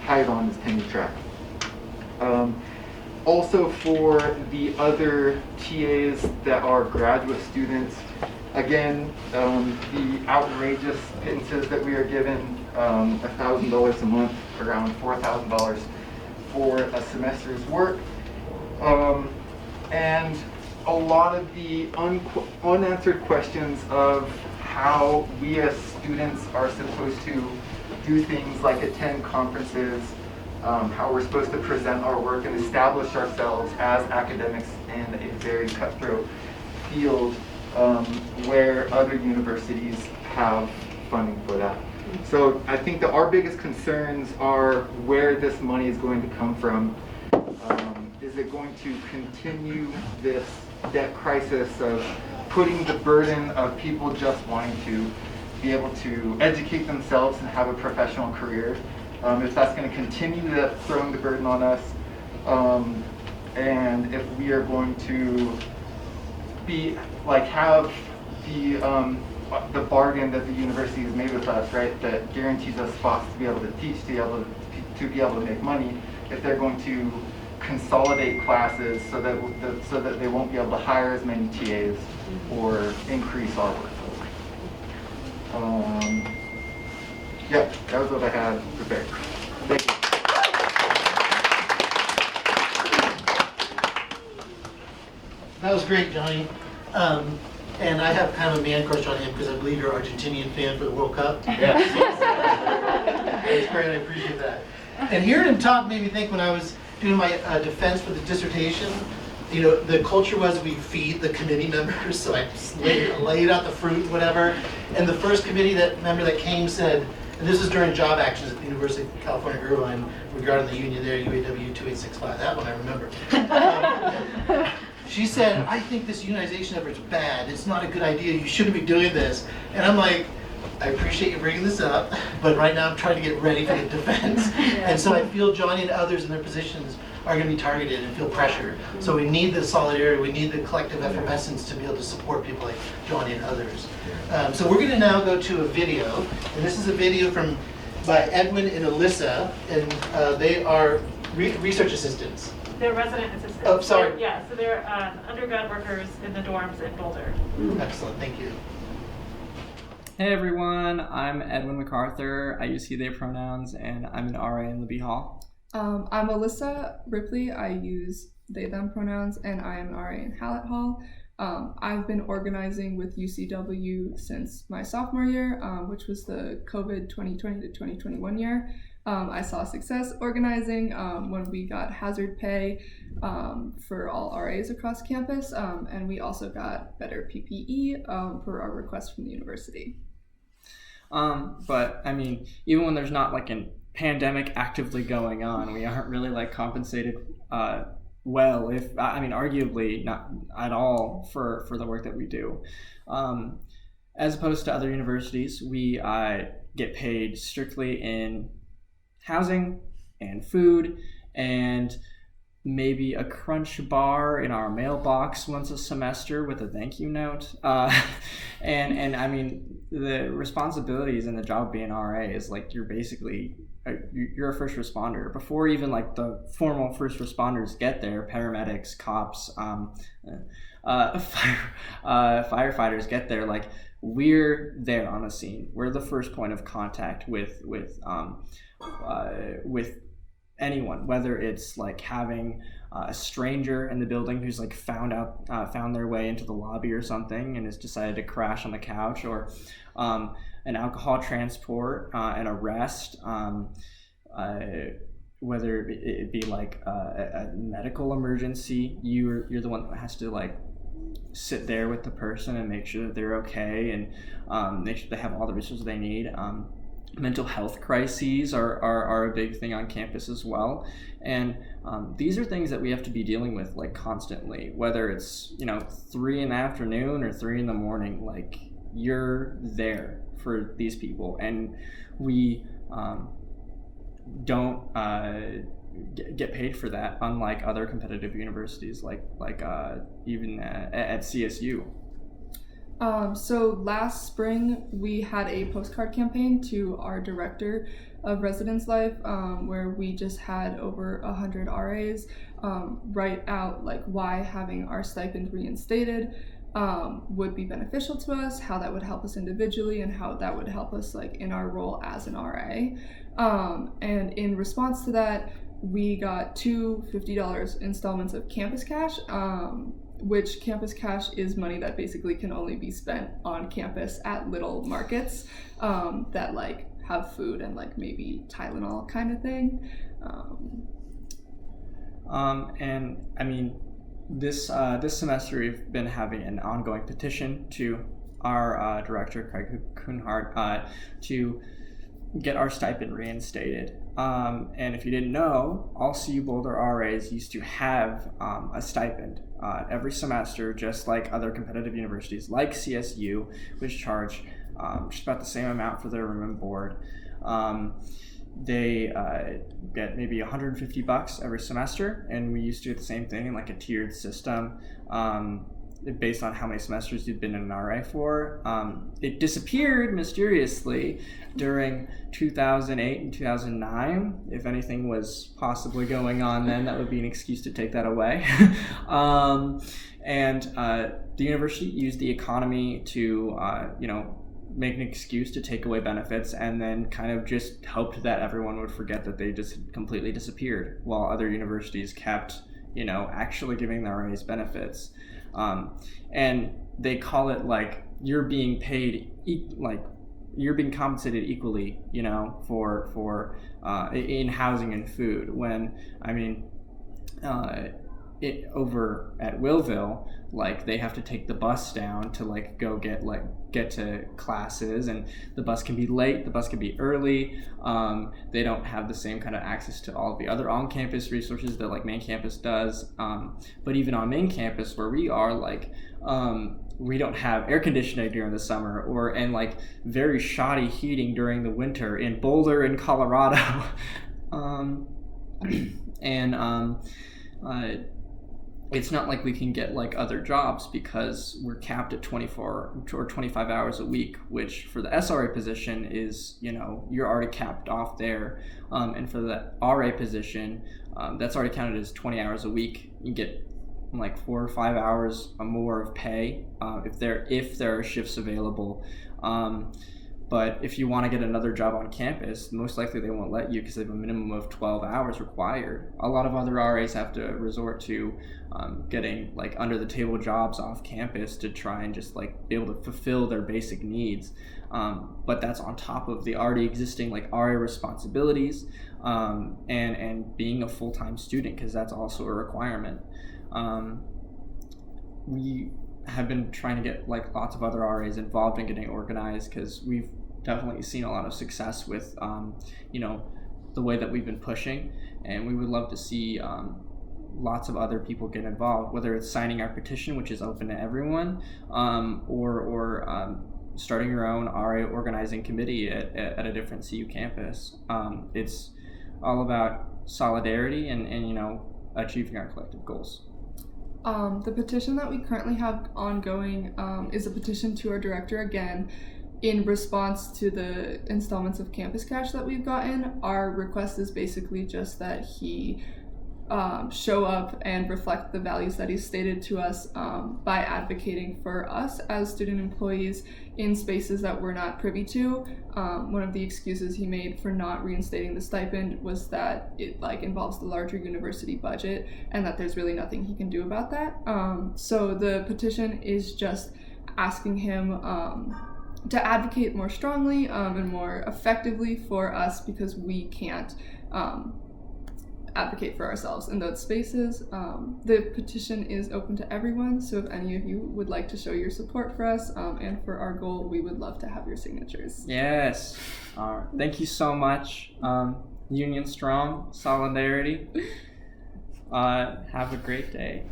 hired on as tenure track. Also for the other TAs that are graduate students, again, the outrageous pittances that we are given, $1,000 a month, around $4,000 for a semester's work. And a lot of the unanswered questions of how we as students are supposed to do things like attend conferences, how we're supposed to present our work and establish ourselves as academics in a very cutthroat field where other universities have funding for that. So I think that our biggest concerns are where this money is going to come from. Is it going to continue this debt crisis of putting the burden of people just wanting to be able to educate themselves and have a professional career? If that's going to continue throwing the burden on us, and if we are going to be have the bargain that the university has made with us, right, that guarantees us spots to be able to teach, to be able to make money, if they're going to consolidate classes so that they won't be able to hire as many TAs or increase our workload. Yep, that was what I had prepared. Thank you.
That was great, Johnny. And I have kind of a man crush on him because I believe you're an Argentinian fan for the World Cup.
Yeah.
That's great, I appreciate that. And hearing him talk made me think when I was doing my defense for the dissertation, you know, the culture was we feed the committee members, so I laid out the fruit, whatever. And the first committee member that came said, and this is during job actions at the University of California, Irvine, regarding the union there, UAW 2865, that one I remember. She said, I think this unionization effort is bad. It's not a good idea. You shouldn't be doing this. And I'm like, I appreciate you bringing this up, but right now I'm trying to get ready for the defense. And so I feel Johnny and others in their positions are going to be targeted and feel pressure. So we need the solidarity, we need the collective effervescence to be able to support people like Johnny and others. So we're going to now go to a video, and this is a video by Edwin and Alyssa, and they are research assistants.
They're resident assistants.
Oh, sorry.
Yeah, so they're undergrad workers in the dorms in Boulder.
Excellent, thank you.
Hey everyone, I'm Edwin MacArthur. I use he, they pronouns, and I'm an RA in Libby Hall.
I'm Alyssa Ripley. I use they, them pronouns, and I am an RA in Hallett Hall. I've been organizing with UCW since my sophomore year, which was the COVID 2020 to 2021 year. I saw success organizing when we got hazard pay for all RAs across campus, and we also got better PPE for our request from the university.
But I mean, even when there's not like an pandemic actively going on, we aren't really like compensated well, if I mean arguably not at all for the work that we do. As opposed to other universities, we get paid strictly in housing and food and maybe a crunch bar in our mailbox once a semester with a thank you note. And I mean, the responsibilities and the job of being RA is like you're basically you're a first responder before even like the formal first responders get there. Paramedics, cops, firefighters get there. Like we're there on the scene. We're the first point of contact with anyone, whether it's like having a stranger in the building who's like found their way into the lobby or something and has decided to crash on the couch, or an alcohol transport, an arrest, whether it be like a medical emergency. You're the one that has to like sit there with the person and make sure that they're okay and make sure they have all the resources they need. Mental health crises are a big thing on campus as well, and these are things that we have to be dealing with like constantly, whether it's 3 in the afternoon or 3 in the morning. Like you're there for these people, and we don't get paid for that, unlike other competitive universities like even at CSU.
So last spring we had a postcard campaign to our director of residence life, where we just had over 100 RAs write out like why having our stipend reinstated would be beneficial to us, how that would help us individually, and how that would help us like in our role as an RA. And in response to that, we got 2 $50 installments of campus cash, which campus cash is money that basically can only be spent on campus at little markets that like have food and like maybe Tylenol kind of thing.
And I mean, this semester we've been having an ongoing petition to our director, Craig Kuhnhart, to get our stipend reinstated. And if you didn't know, all CU Boulder RAs used to have a stipend every semester, just like other competitive universities like CSU, which charge just about the same amount for their room and board. They get maybe $150 every semester, and we used to do the same thing in like a tiered system. Based on how many semesters you'd been in an RA for. It disappeared mysteriously during 2008 and 2009. If anything was possibly going on then, that would be an excuse to take that away. And the university used the economy to, make an excuse to take away benefits, and then kind of just hoped that everyone would forget that they just completely disappeared, while other universities kept, actually giving their RAs benefits. And they call it like you're being paid, like you're being compensated equally, for in housing and food. When I mean, it over at Willville, like they have to take the bus down to like go get to classes, and the bus can be late, the bus can be early. They don't have the same kind of access to all of the other on-campus resources that like main campus does. But even on main campus where we are, like we don't have air conditioning during the summer, and like very shoddy heating during the winter in Boulder in Colorado. It's not like we can get like other jobs because we're capped at 24 or 25 hours a week, which for the SRA position is, you're already capped off there. And for the RA position, that's already counted as 20 hours a week. You get like 4 or 5 hours more of pay if there are shifts available. But if you want to get another job on campus, most likely they won't let you because they have a minimum of 12 hours required. A lot of other RAs have to resort to getting like under the table jobs off campus to try and just like be able to fulfill their basic needs. But that's on top of the already existing like RA responsibilities and being a full-time student, because that's also a requirement. We have been trying to get like lots of other RAs involved in getting organized, because we've definitely seen a lot of success with the way that we've been pushing, and we would love to see lots of other people get involved, whether it's signing our petition, which is open to everyone, or starting your own RA organizing committee at a different CU campus. It's all about solidarity and achieving our collective goals.
The petition that we currently have ongoing is a petition to our director again in response to the installments of campus cash that we've gotten. Our request is basically just that he show up and reflect the values that he stated to us by advocating for us as student employees in spaces that we're not privy to. One of the excuses he made for not reinstating the stipend was that it involves the larger university budget and that there's really nothing he can do about that. So the petition is just asking him to advocate more strongly and more effectively for us, because we can't advocate for ourselves in those spaces. The petition is open to everyone, so if any of you would like to show your support for us and for our goal, we would love to have your signatures.
Yes. All right. Thank you so much. Union strong, solidarity. Have a great day.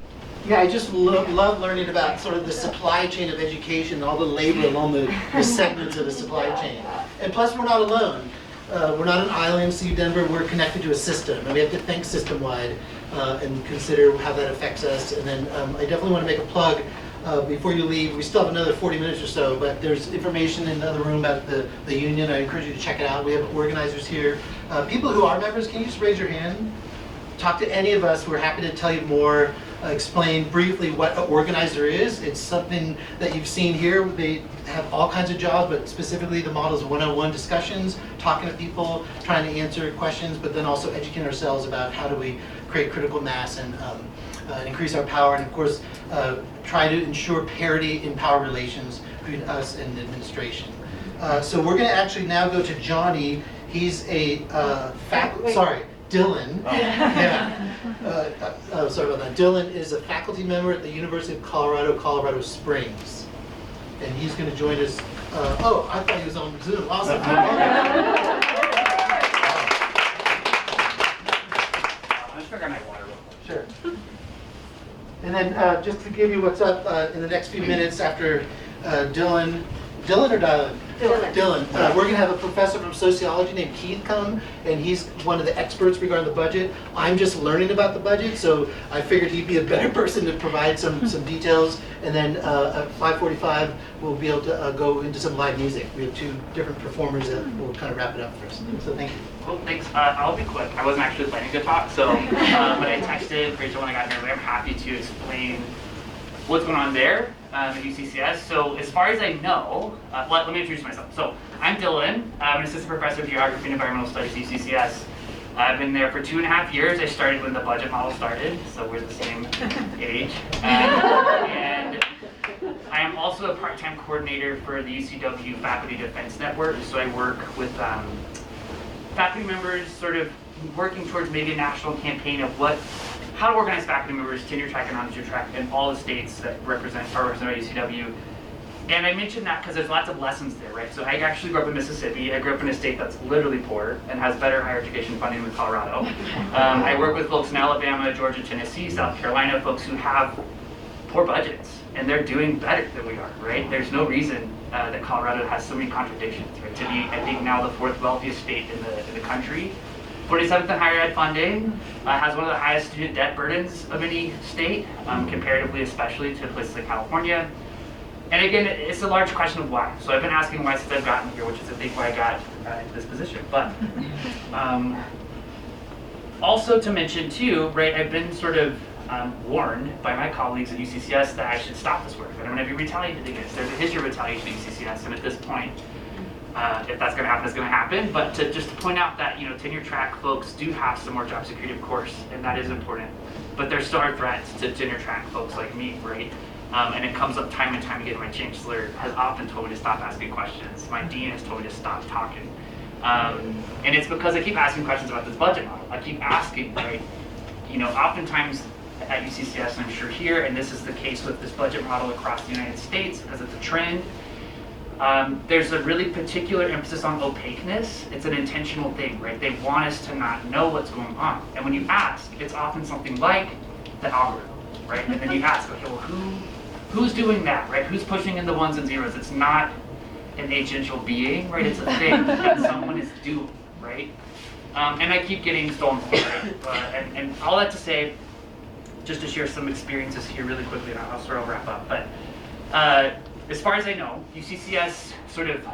Yeah, I just love learning about sort of the supply chain of education, all the labor along the segments of the supply chain. And plus, we're not alone. We're not an island, CU Denver, we're connected to a system, and we have to think system-wide and consider how that affects us. And then I definitely want to make a plug before you leave. We still have another 40 minutes or so, but there's information in the other room about the union. I encourage you to check it out. We have organizers here. People who are members, can you just raise your hand? Talk to any of us. We're happy to tell you more, explain briefly what an organizer is. It's something that you've seen here. They have all kinds of jobs, but specifically the model is one-on-one discussions, talking to people, trying to answer questions, but then also educating ourselves about how do we create critical mass and increase our power, and of course try to ensure parity in power relations between us and the administration. So we're going to actually now go to Johnny. He's a Dylan. Oh. Yeah. Sorry about that. Dylan is a faculty member at the University of Colorado, Colorado Springs. And he's going to join us. I thought he was on Zoom. Awesome.
Let's figure out my water real quick.
Sure. And then just to give you what's up in the next few minutes after Dylan or Dylan? Dylan. We're going to have a professor from sociology named Keith come, and he's one of the experts regarding the budget. I'm just learning about the budget, so I figured he'd be a better person to provide some details. And then at 5:45, we'll be able to go into some live music. We have two different performers that will kind of wrap it up for us. So thank you.
Cool, thanks. I'll be quick. I wasn't actually planning to talk, so but I texted Rachel when I got here. I'm happy to explain what's going on there at UCCS. So as far as I know, let me introduce myself. So I'm Dylan. I'm an assistant professor of geography and environmental studies at UCCS. I've been there for 2.5 years. I started when the budget model started, so we're the same age. And I am also a part-time coordinator for the UCW Faculty Defense Network. So I work with faculty members sort of working towards maybe a national campaign of how to organize faculty members, tenure track and non-tenure track in all the states that are represented by UCW. And I mentioned that because there's lots of lessons there, right? So I actually grew up in Mississippi. I grew up in a state that's literally poor and has better higher education funding than Colorado. I work with folks in Alabama, Georgia, Tennessee, South Carolina, folks who have poor budgets, and they're doing better than we are, right? There's no reason that Colorado has so many contradictions, right? To be, I think, now the 4th wealthiest state in the country. 47th in higher ed funding, has one of the highest student debt burdens of any state, comparatively, especially to places like California. And again, it's a large question of why. So I've been asking why since I've gotten here, which is I think why I got into this position. But also to mention too, right, I've been sort of warned by my colleagues at UCCS that I should stop this work. I don't want to be retaliated against. There's a history of retaliation at UCCS, and at this point, if that's going to happen, it's going to happen. But just to point out that tenure track folks do have some more job security, of course, and that is important. But there's still are threats to tenure track folks like me, right? And it comes up time and time again. My chancellor has often told me to stop asking questions. My dean has told me to stop talking. And it's because I keep asking questions about this budget model. I keep asking, right? Oftentimes at UCCS, and I'm sure here, and this is the case with this budget model across the United States because it's a trend, There's a really particular emphasis on opaqueness. It's an intentional thing, right? They want us to not know what's going on. And when you ask, it's often something like the algorithm, right? And then you ask, okay, well, who's doing that, right? Who's pushing in the ones and zeros? It's not an agential being, right? It's a thing that someone is doing, right? And I keep getting stolen from, right? And all that to say, just to share some experiences here really quickly, and I'll sort of wrap up. But as far as I know, UCCS sort of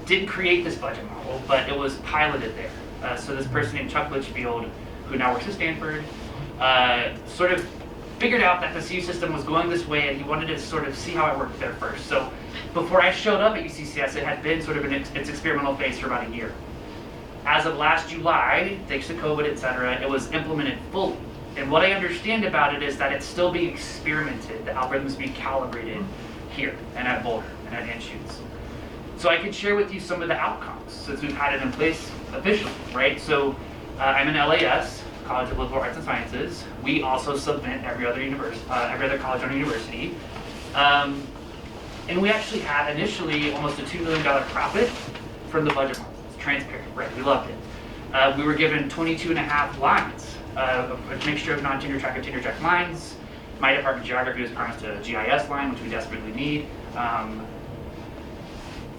didn't create this budget model, but it was piloted there. So this person named Chuck Litchfield, who now works at Stanford, sort of figured out that the CU system was going this way, and he wanted to sort of see how it worked there first. So before I showed up at UCCS, it had been sort of in its experimental phase for about a year. As of last July, thanks to COVID, et cetera, it was implemented fully. And what I understand about it is that it's still being experimented. The algorithm is being calibrated here and at Boulder and at Anschutz. So I can share with you some of the outcomes since we've had it in place officially, right? So I'm in LAS, College of Liberal Arts and Sciences. We also submit every other college or university. And we actually had initially almost a $2 million profit from the budget model. It's transparent, right? We loved it. We were given 22.5 lines, a mixture of non-tenure track and tenure track lines. My department, geography, was promised a GIS line, which we desperately need.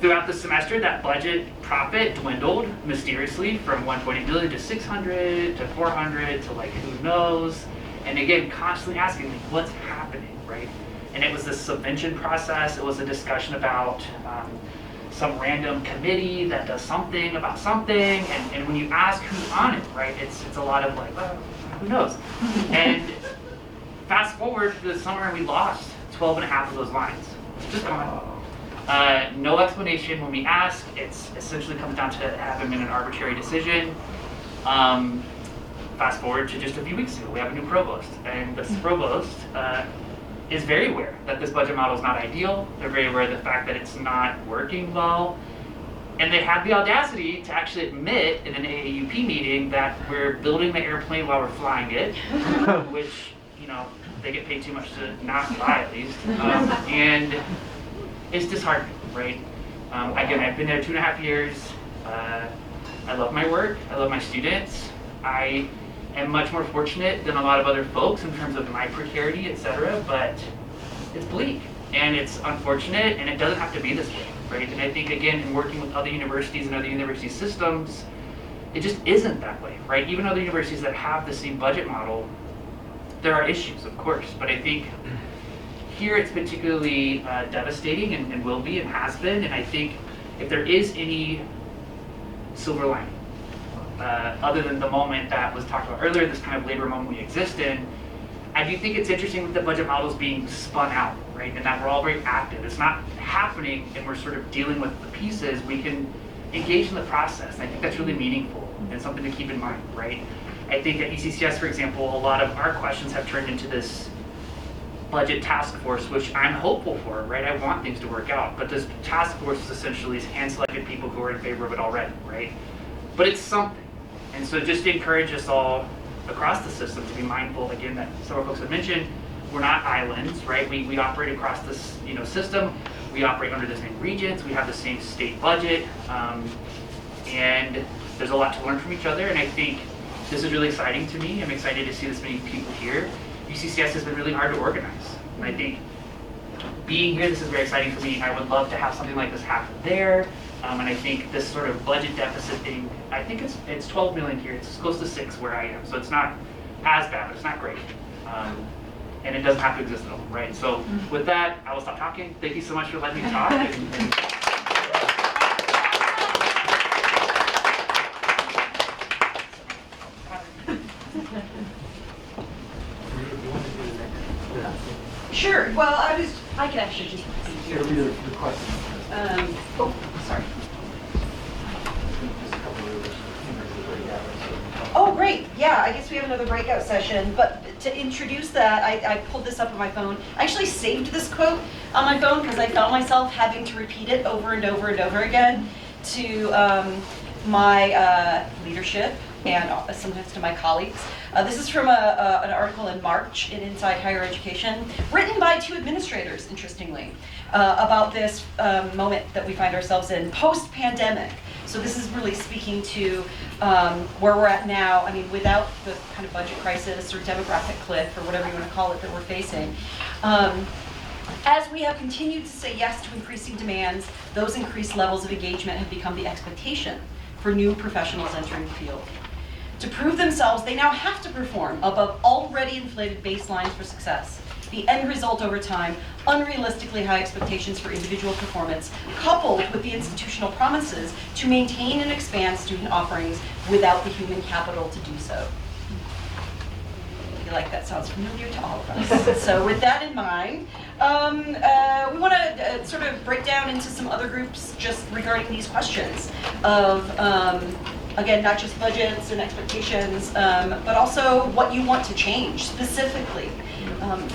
Throughout the semester, that budget profit dwindled mysteriously from 1.8 million to 600 to 400 to like who knows. And again, constantly asking like, what's happening, right? And it was this subvention process. It was a discussion about some random committee that does something about something. And when you ask who's on it, right, it's a lot of like, well, who knows? And fast forward to the summer, we lost 12.5 of those lines. Just gone. No explanation when we ask. It's essentially comes down to having been an arbitrary decision. Fast forward to just a few weeks ago, we have a new provost, and this provost is very aware that this budget model is not ideal. They're very aware of the fact that it's not working well, and they had the audacity to actually admit in an AAUP meeting that we're building the airplane while we're flying it, which, you know, they get paid too much to not fly at least, and it's disheartening, right? Again, I've been there 2.5 years. I love my work. I love my students. I am much more fortunate than a lot of other folks in terms of my precarity, et cetera, but it's bleak and it's unfortunate and it doesn't have to be this way, right? And I think, again, in working with other universities and other university systems, it just isn't that way, right? Even other universities that have the same budget model, there are issues, of course, but I think here it's particularly devastating and will be and has been, and I think if there is any silver lining, other than the moment that was talked about earlier, this kind of labor moment we exist in, I do think it's interesting that the budget model is being spun out, right? And that we're all very active. It's not happening and we're sort of dealing with the pieces. We can engage in the process. I think that's really meaningful and something to keep in mind, right? I think at ECCS, for example, a lot of our questions have turned into this budget task force, which I'm hopeful for, right? I want things to work out, but this task force is essentially hand-selected people who are in favor of it already, right? But it's something. And so just to encourage us all across the system to be mindful, again, that several folks have mentioned, we're not islands, right? We operate across this, system. We operate under the same regions. We have the same state budget. And there's a lot to learn from each other. And I think this is really exciting to me. I'm excited to see this many people here. UCCS has been really hard to organize. And I think being here, this is very exciting for me. I would love to have something like this happen there. And I think this sort of budget deficit thing, I think it's 12 million here. It's close to 6 where I am. So it's not as bad, but it's not great. And it doesn't have to exist at all, right? So with that, I will stop talking. Thank you so much for letting me talk.
Sure. Well, I can actually just.
It'll be the question.
Sorry. Oh, great. Yeah, I guess we have another breakout session. But to introduce that, I pulled this up on my phone. I actually saved this quote on my phone because I found myself having to repeat it over and over and over again to my leadership and sometimes to my colleagues. This is from an article in March in Inside Higher Education, written by 2 administrators, interestingly, about this moment that we find ourselves in post-pandemic. So this is really speaking to where we're at now. I mean, without the kind of budget crisis or demographic cliff or whatever you want to call it that we're facing. As we have continued to say yes to increasing demands, those increased levels of engagement have become the expectation for new professionals entering the field. To prove themselves, they now have to perform above already inflated baselines for success. The end result over time, unrealistically high expectations for individual performance, coupled with the institutional promises to maintain and expand student offerings without the human capital to do so. I feel like that sounds familiar to all of us. So with that in mind, we want to sort of break down into some other groups just regarding these questions of, again, not just budgets and expectations, but also what you want to change specifically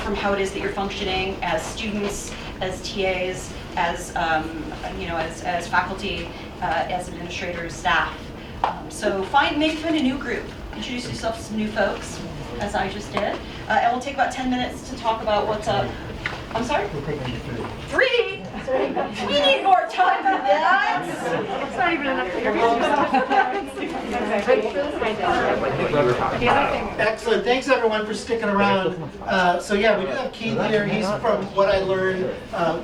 from how it is that you're functioning as students, as TAs, as as faculty, as administrators, staff. So maybe find a new group. Introduce yourself to some new folks, as I just did, and we'll take about 10 minutes to talk about what's up. I'm sorry?
We'll take them to
3? We need more time than that.
It's not even enough to
Excellent. Thanks everyone for sticking around. So yeah, we do have Keith here. He's from what I learned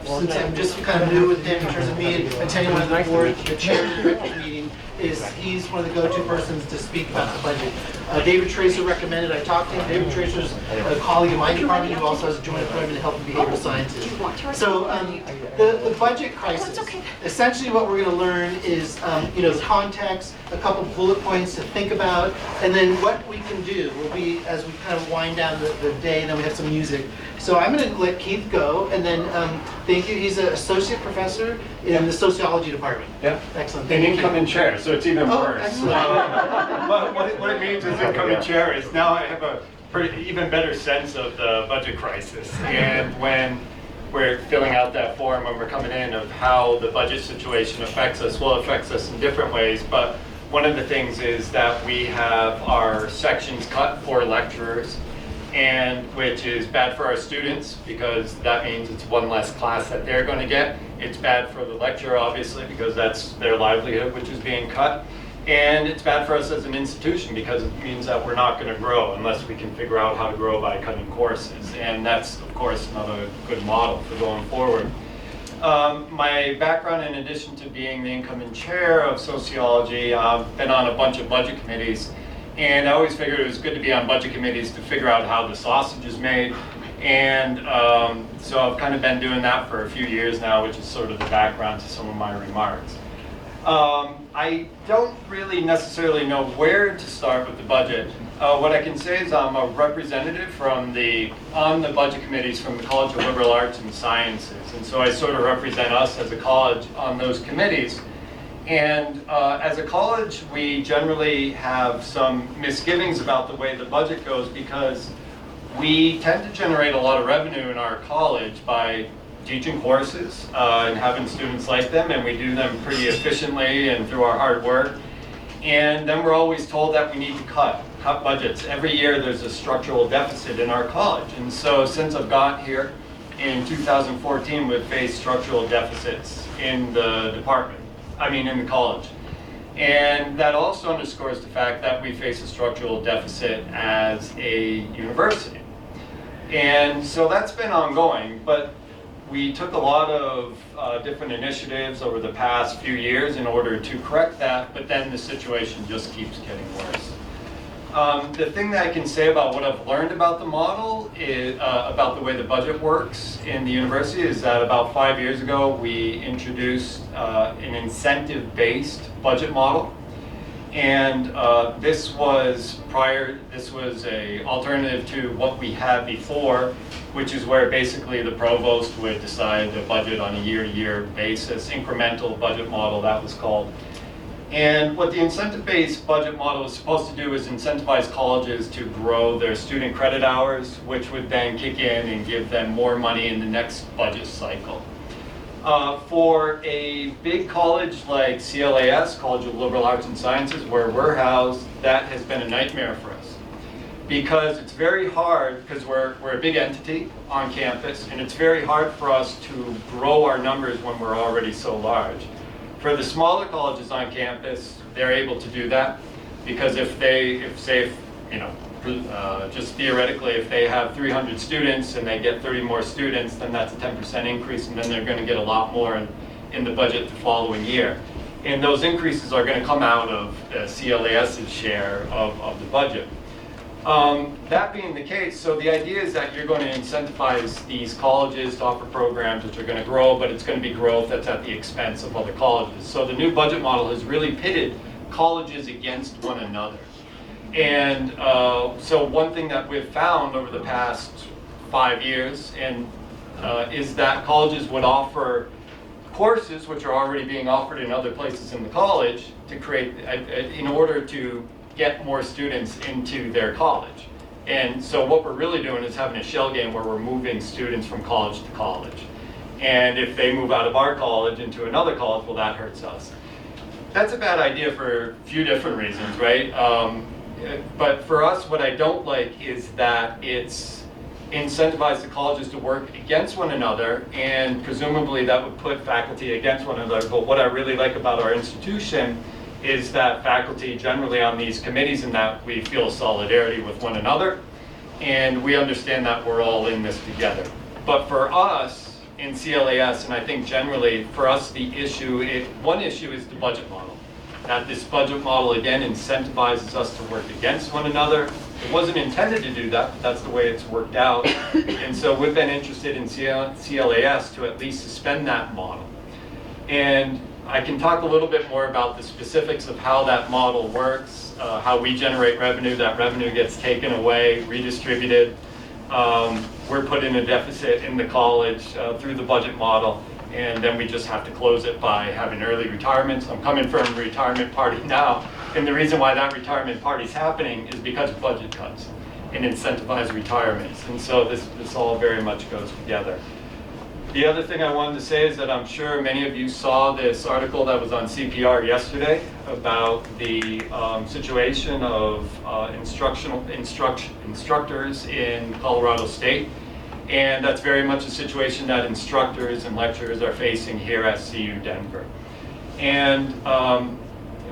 since I'm just kind of new with him in terms of me attending one of the board, the chair of the directing meeting. He's one of the go-to persons to speak about the budget. David Tracer recommended I talk to him. David Tracer's a colleague in my department who also has a joint appointment in health and behavioral sciences. So the budget crisis, essentially what we're going to learn is the context, a couple bullet points to think about, and then what we can do will be as we kind of wind down the day, and then we have some music. So I'm going to let Keith go, and then thank you. He's an associate professor in the sociology department.
Yeah.
Excellent.
An incoming chair, so it's even worse.
Excellent.
But what it means as incoming chair is now I have a even better sense of the budget crisis, and when we're filling out that form when we're coming in of how the budget situation affects us. Well, it affects us in different ways, but one of the things is that we have our sections cut for lecturers, and which is bad for our students because that means it's one less class that they're going to get. It's bad for the lecturer, obviously, because that's their livelihood which is being cut. And it's bad for us as an institution because it means that we're not going to grow unless we can figure out how to grow by cutting courses. And that's, of course, another good model for going forward. My background, in addition to being the incoming chair of sociology, I've been on a bunch of budget committees. And I always figured it was good to be on budget committees to figure out how the sausage is made. And so I've kind of been doing that for a few years now, which is sort of the background to some of my remarks. I don't really necessarily know where to start with the budget. What I can say is I'm a representative on the budget committees from the College of Liberal Arts and Sciences. And so I sort of represent us as a college on those committees. And as a college, we generally have some misgivings about the way the budget goes because we tend to generate a lot of revenue in our college by teaching courses and having students like them, and we do them pretty efficiently and through our hard work. And then we're always told that we need to cut budgets. Every year there's a structural deficit in our college. And so since I've got here in 2014, we've faced structural deficits in the department. In the college. And that also underscores the fact that we face a structural deficit as a university. And so that's been ongoing, but we took a lot of different initiatives over the past few years in order to correct that, but then the situation just keeps getting worse. The thing that I can say about what I've learned about the model, is, about the way the budget works in the university, is that about 5 years ago we introduced an incentive-based budget model. And this was an alternative to what we had before, which is where basically the provost would decide the budget on a year-to-year basis, incremental budget model that was called. And what the incentive-based budget model is supposed to do is incentivize colleges to grow their student credit hours, which would then kick in and give them more money in the next budget cycle. For a big college like CLAS, College of Liberal Arts and Sciences, where we're housed, that has been a nightmare for us. Because it's very hard, because we're a big entity on campus, and it's very hard for us to grow our numbers when we're already so large. For the smaller colleges on campus, they're able to do that, because just theoretically, if they have 300 students and they get 30 more students, then that's a 10% increase, and then they're going to get a lot more in the budget the following year. And those increases are going to come out of CLAS's share of the budget. That being the case, so the idea is that you're going to incentivize these colleges to offer programs which are going to grow, but it's going to be growth that's at the expense of other colleges. So the new budget model has really pitted colleges against one another. And so one thing that we've found over the past 5 years is that colleges would offer courses which are already being offered in other places in the college to create, in order to get more students into their college. And so what we're really doing is having a shell game where we're moving students from college to college. And if they move out of our college into another college, well, that hurts us. That's a bad idea for a few different reasons, right? But for us, what I don't like is that it's incentivized the colleges to work against one another, and presumably that would put faculty against one another. But what I really like about our institution is that faculty generally on these committees, and that we feel solidarity with one another, and we understand that we're all in this together. But for us in CLAS, and I think generally for us one issue is the budget model. That this budget model again incentivizes us to work against one another. It wasn't intended to do that, but that's the way it's worked out. And so we've been interested in CLAS to at least suspend that model. And I can talk a little bit more about the specifics of how that model works, how we generate revenue. That revenue gets taken away, redistributed. We're put in a deficit in the college through the budget model, and then we just have to close it by having early retirements. I'm coming from a retirement party now, and the reason why that retirement party is happening is because of budget cuts and incentivized retirements. And so this all very much goes together. The other thing I wanted to say is that I'm sure many of you saw this article that was on CPR yesterday about the situation of instructors in Colorado State. And that's very much a situation that instructors and lecturers are facing here at CU Denver. And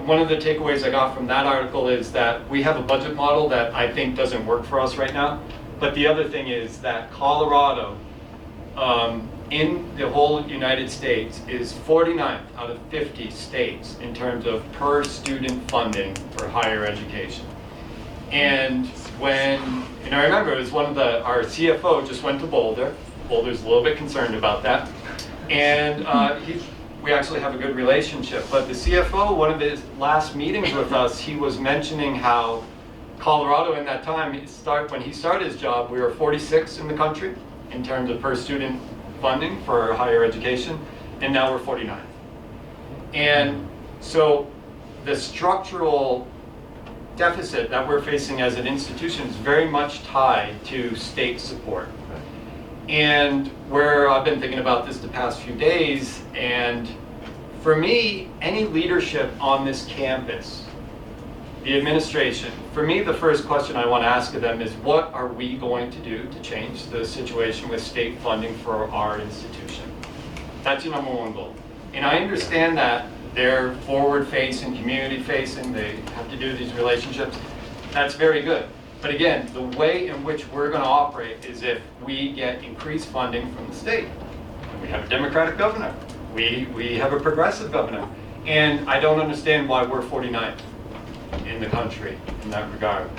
one of the takeaways I got from that article is that we have a budget model that I think doesn't work for us right now. But the other thing is that Colorado, in the whole United States, is 49th out of 50 states in terms of per student funding for higher education. And I remember it was our CFO just went to Boulder. Boulder's a little bit concerned about that. And we actually have a good relationship. But the CFO, one of his last meetings with us, he was mentioning how Colorado in that time, when he started his job, we were 46 in the country in terms of per student funding for higher education, and now we're 49th. And so the structural deficit that we're facing as an institution is very much tied to state support. And where I've been thinking about this the past few days, and for me, any leadership on this campus, the administration, for me, the first question I want to ask of them is, what are we going to do to change the situation with state funding for our institution? That's your number one goal. And I understand that they're forward-facing, community-facing, they have to do these relationships. That's very good. But again, the way in which we're going to operate is if we get increased funding from the state. We have a Democratic governor. We have a progressive governor. And I don't understand why we're 49th in the country in that regard.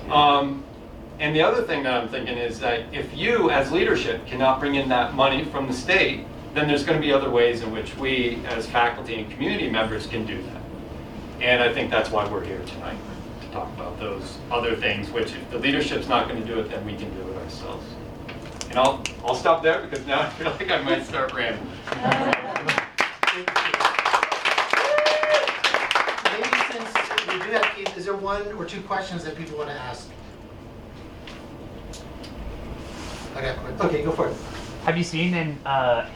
And the other thing that I'm thinking is that if you, as leadership, cannot bring in that money from the state, then there's going to be other ways in which we, as faculty and community members, can do that. And I think that's why we're here tonight, to talk about those other things, which if the leadership's not going to do it, then we can do it ourselves. And I'll stop there, because now I feel like I might start rambling.
Maybe since we do have, is there one or two questions that people want to ask? I got one. Okay, go for it.
have you seen in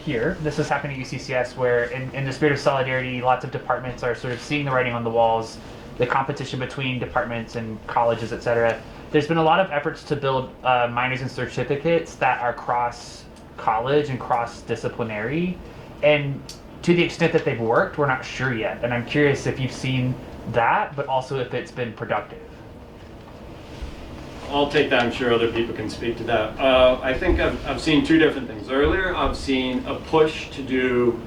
here, this is happening at UCCS, where in the spirit of solidarity, lots of departments are sort of seeing the writing on the walls, the competition between departments and colleges, et cetera. There's been a lot of efforts to build minors and certificates that are cross-college and cross-disciplinary. And to the extent that they've worked, we're not sure yet. And I'm curious if you've seen that, but also if it's been productive.
I'll take that. I'm sure other people can speak to that. I think I've seen two different things. Earlier, I've seen a push to do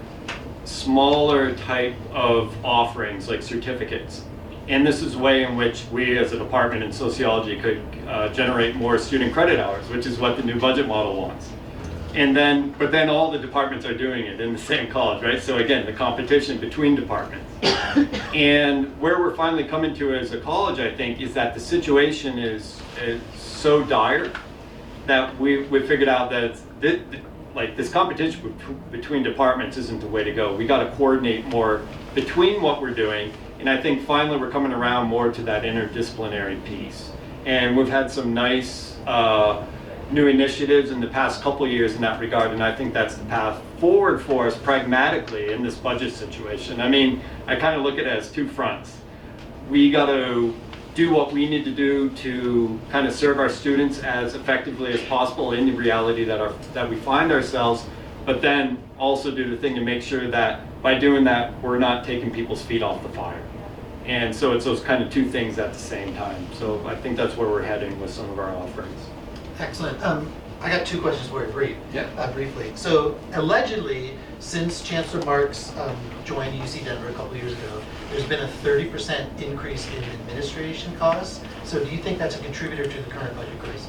smaller type of offerings like certificates. And this is a way in which we as a department in sociology could generate more student credit hours, which is what the new budget model wants. But then all the departments are doing it in the same college, right? So again, the competition between departments. And where we're finally coming to as a college, I think, is that the situation is so dire that we figured out that this competition between departments isn't the way to go. We got to coordinate more between what we're doing. And I think finally we're coming around more to that interdisciplinary piece. And we've had some nice new initiatives in the past couple of years in that regard, and I think that's the path forward for us pragmatically in this budget situation. I mean, I kind of look at it as two fronts. We got to do what we need to do to kind of serve our students as effectively as possible in the reality that we find ourselves, but then also do the thing to make sure that by doing that, we're not taking people's feet off the fire. And so it's those kind of two things at the same time. So I think that's where we're heading with some of our offerings.
Excellent. I got two questions for you, briefly. So allegedly, since Chancellor Marks joined UC Denver a couple years ago, there's been a 30% increase in administration costs. So do you think that's a contributor to the current budget crisis?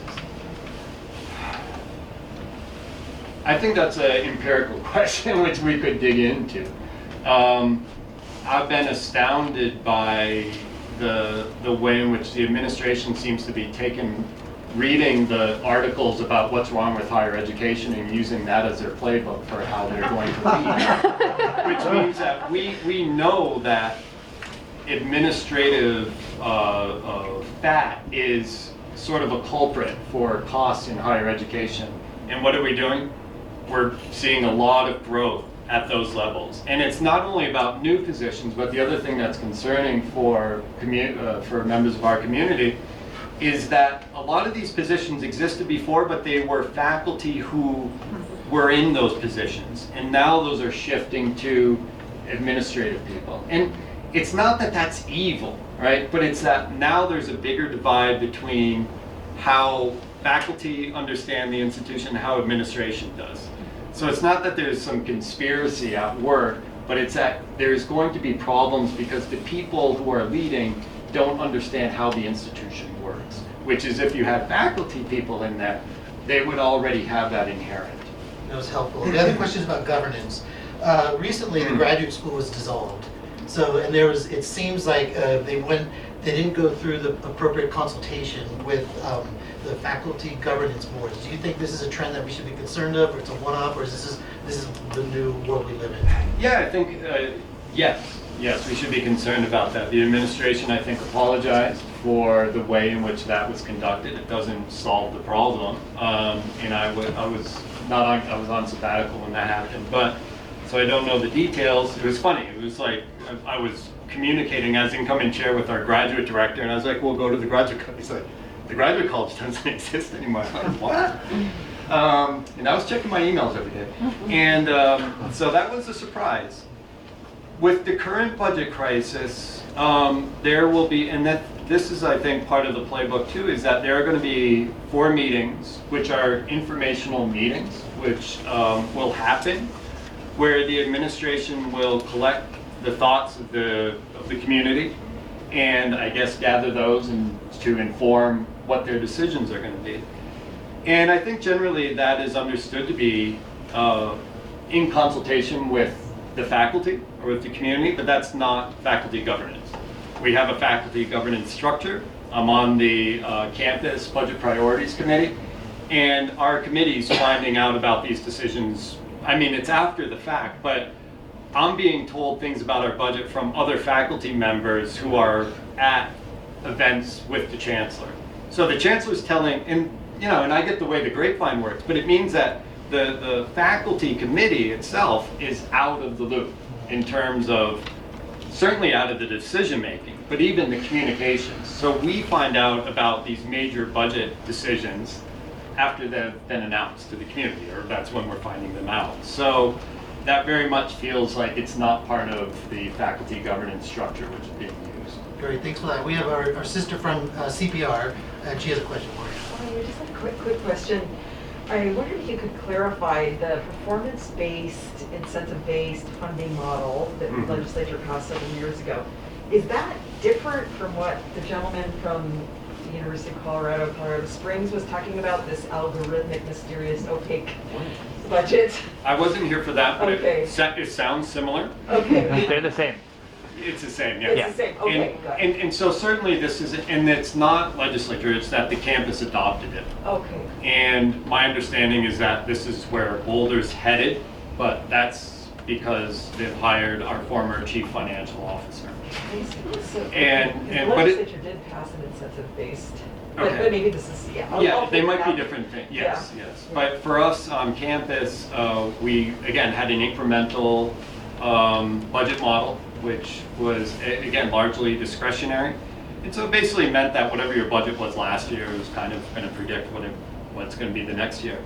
I think that's an empirical question which we could dig into. I've been astounded by the way in which the administration seems to be reading the articles about what's wrong with higher education and using that as their playbook for how they're going to lead. Which means that we know that administrative fat is sort of a culprit for costs in higher education. And what are we doing? We're seeing a lot of growth at those levels. And it's not only about new positions, but the other thing that's concerning for members of our community is that a lot of these positions existed before, but they were faculty who were in those positions. And now those are shifting to administrative people. And it's not that that's evil, right? But it's that now there's a bigger divide between how faculty understand the institution and how administration does. So it's not that there's some conspiracy at work, but it's that there's going to be problems because the people who are leading don't understand how the institution works, which is if you had faculty people in there, they would already have that inherent.
That was helpful. The other question is about governance. Recently, the graduate school was dissolved. So, and it seems like they didn't go through the appropriate consultation with the faculty governance boards. Do you think this is a trend that we should be concerned of, or it's a one-off, or this is the new world we live in?
Yeah, I think, yes, we should be concerned about that. The administration, I think, apologized for the way in which that was conducted. It doesn't solve the problem. And I was on sabbatical when that happened, but so I don't know the details. It was funny. It was like I was communicating as incoming chair with our graduate director, and I was like, "We'll go to the graduate college." He's like, "The graduate college doesn't exist anymore." I'm like, "What?" And I was checking my emails every day, and so that was a surprise. With the current budget crisis, there will be, and this is, I think, part of the playbook too, is that there are going to be 4 meetings, which are informational meetings, which will happen, where the administration will collect the thoughts of the community, and I guess gather those and to inform what their decisions are going to be. And I think generally that is understood to be in consultation with the faculty or with the community, but that's not faculty governance. We have a faculty governance structure. I'm on the campus budget priorities committee, and our committee's finding out about these decisions. I mean, it's after the fact, but I'm being told things about our budget from other faculty members who are at events with the chancellor. So the chancellor's telling, and I get the way the grapevine works, but it means that the faculty committee itself is out of the loop in terms of, certainly out of the decision making, but even the communications. So we find out about these major budget decisions after they've been announced to the community, or that's when we're finding them out. So that very much feels like it's not part of the faculty governance structure which is being used.
Great, thanks for that. We have our sister from CPR, and she has a question for you.
Oh, just a quick question. I wondered if you could clarify the performance-based, incentive-based funding model that the legislature passed several years ago. Is that different from what the gentleman from the University of Colorado Springs was talking about, this algorithmic, mysterious, opaque budget?
I wasn't here for that, but
okay.
it sounds similar.
Okay.
They're the same.
It's the same, yeah.
It's the same, okay, got it.
And so certainly this is, and it's not legislature, it's that the campus adopted it.
Okay.
And my understanding is that this is where Boulder's headed, but that's because they've hired our former chief financial officer.
So,
And
the
but
legislature did pass an incentive-based,
Okay.
but maybe this is,
Yeah, they might be different things, yes,
Yeah.
yes. But for us on campus, we, again, had an incremental budget model, which was, again, largely discretionary. And so it basically meant that whatever your budget was last year was kind of going to predict what's going to be the next year.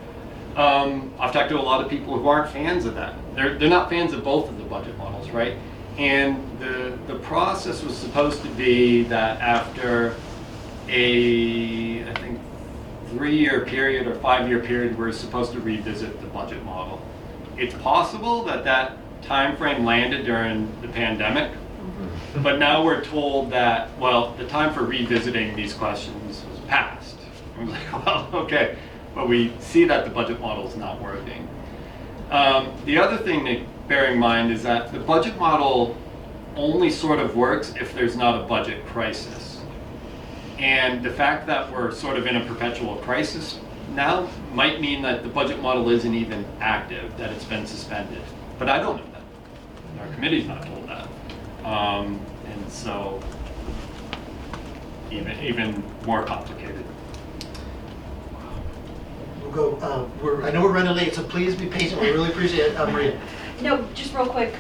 I've talked to a lot of people who aren't fans of that. They're not fans of both of the budget models, right? And the process was supposed to be that after I think, 3-year period or 5-year period, we're supposed to revisit the budget model. It's possible that time frame landed during the pandemic, but now we're told that, well, the time for revisiting these questions was past. And we're like, well, okay, but we see that the budget model is not working. The other thing to bear in mind is that the budget model only sort of works if there's not a budget crisis. And the fact that we're sort of in a perpetual crisis now might mean that the budget model isn't even active, that it's been suspended. But I don't know that. Our committee's not told that. And so, even more complicated.
We'll go, I know we're running late, so please be patient. We really appreciate it. Maria.
No, just real quick,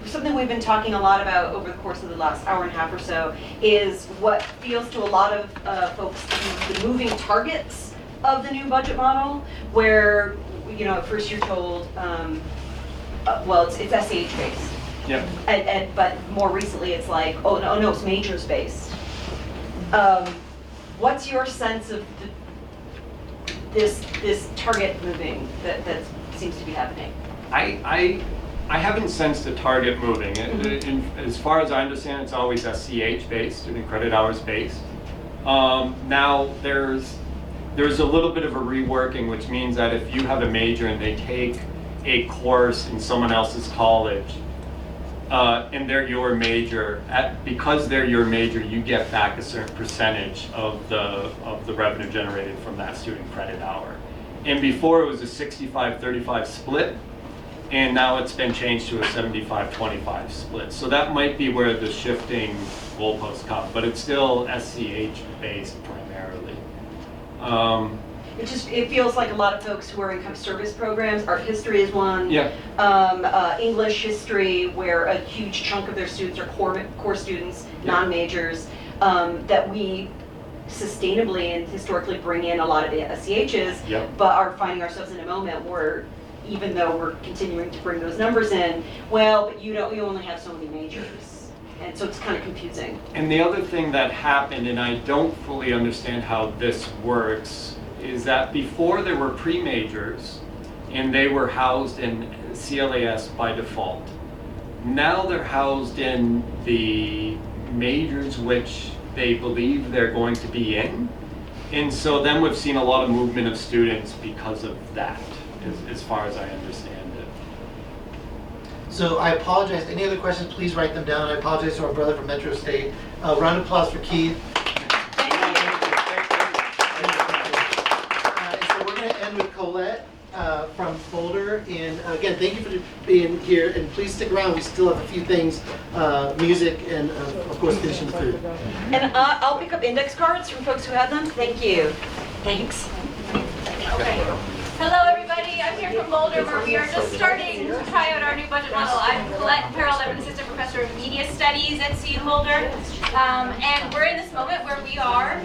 something we've been talking a lot about over the course of the last hour and a half or so is what feels to a lot of folks the moving targets of the new budget model, where, at first you're told, well, it's SCH based.
Yeah.
But more recently it's like, oh no, it's majors based. What's your sense of this target moving that seems to be happening?
I haven't sensed a target moving. As far as I understand, it's always SCH based, student credit hours based. Now there's a little bit of a reworking, which means that if you have a major and they take a course in someone else's college, and they're your major, because they're your major, you get back a certain percentage of the revenue generated from that student credit hour. And before it was a 65-35 split, and now it's been changed to a 75-25 split. So that might be where the shifting goalposts come, but it's still SCH based primarily.
It feels like a lot of folks who are in kind of service programs, art history is one.
Yeah.
English history, where a huge chunk of their students are core students, non-majors, that we sustainably and historically bring in a lot of the SCHs, but are finding ourselves in a moment where, even though we're continuing to bring those numbers in, well, but you only have so many majors. And so it's kind of confusing.
And the other thing that happened, and I don't fully understand how this works, is that before there were pre-majors and they were housed in CLAS by default. Now they're housed in the majors which they believe they're going to be in. And so then we've seen a lot of movement of students because of that, as far as I understand it.
So I apologize. Any other questions, please write them down. I apologize to our brother from Metro State. Round of applause for Keith. So we're going to end with Colette from Boulder. And again, thank you for being here. And please stick around. We still have a few things, music, and of course, finishing food.
And I'll pick up index cards from folks who have them. Thank you. Thanks.
Okay. Hello, everybody. everybody. I'm here from Boulder, where we are just starting to try out our new budget model. I'm Colette Carroll. I'm an assistant professor of media studies at CU Boulder. And we're in this moment where we are,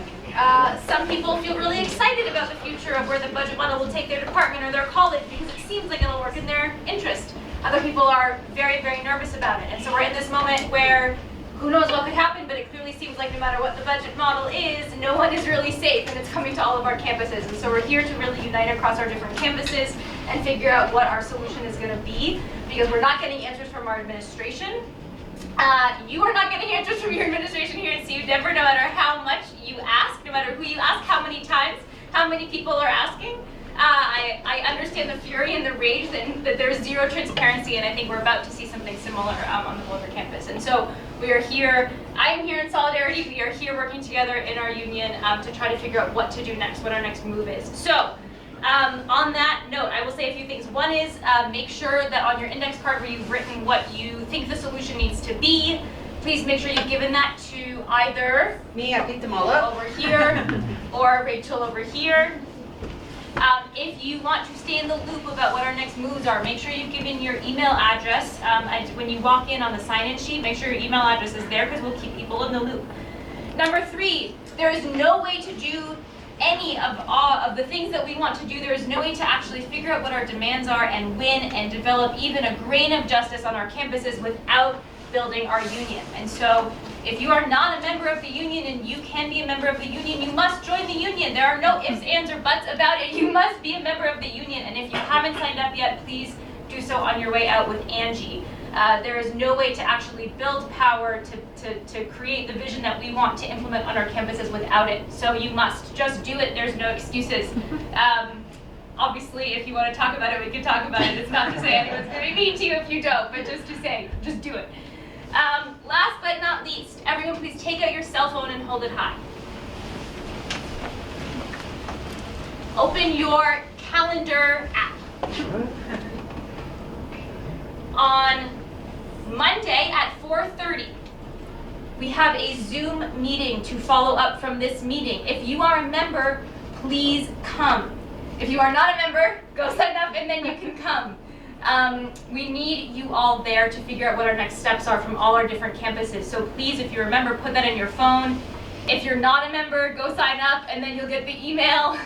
some people feel really excited about the future of where the budget model will take their department or their college because it seems like it'll work in their interest. Other people are very, very nervous about it. And so we're in this moment where who knows what could happen, but it clearly seems like no matter what the budget model is, no one is really safe, and it's coming to all of our campuses. And so we're here to really unite across our different campuses and figure out what our solution is going to be, because we're not getting answers from our administration. You are not getting answers from your administration here at CU Denver, no matter how much you ask, no matter who you ask, how many times, how many people are asking. I understand the fury and the rage that there's zero transparency, and I think we're about to see something similar on the Boulder campus. And so we are here, I am here in solidarity, we are here working together in our union to try to figure out what to do next, what our next move is. So, on that note, I will say a few things. One is make sure that on your index card where you've written what you think the solution needs to be, please make sure you've given that to either
me, I picked them all up,
over here, or Rachel over here. If you want to stay in the loop about what our next moves are, make sure you've given your email address. When you walk in on the sign-in sheet, make sure your email address is there because we'll keep people in the loop. Number 3, there is no way to do any of the things that we want to do. There is no way to actually figure out what our demands are and win and develop even a grain of justice on our campuses without building our union. And so if you are not a member of the union and you can be a member of the union, you must join the union. There are no ifs, ands, or buts about it. You must be a member of the union. And if you haven't signed up yet, please do so on your way out with Angie. There is no way to actually build power to create the vision that we want to implement on our campuses without it. So you must just do it. There's no excuses. Obviously, if you want to talk about it, we can talk about it. It's not to say anyone's going to be mean to you if you don't, but just to say, just do it. Last but not least, everyone please take out your cell phone and hold it high. Open your calendar app. On Monday at 4:30, we have a Zoom meeting to follow up from this meeting. If you are a member, please come. If you are not a member, go sign up and then you can come. We need you all there to figure out what our next steps are from all our different campuses. So please, if you're a member, put that in your phone. If you're not a member, go sign up and then you'll get the email.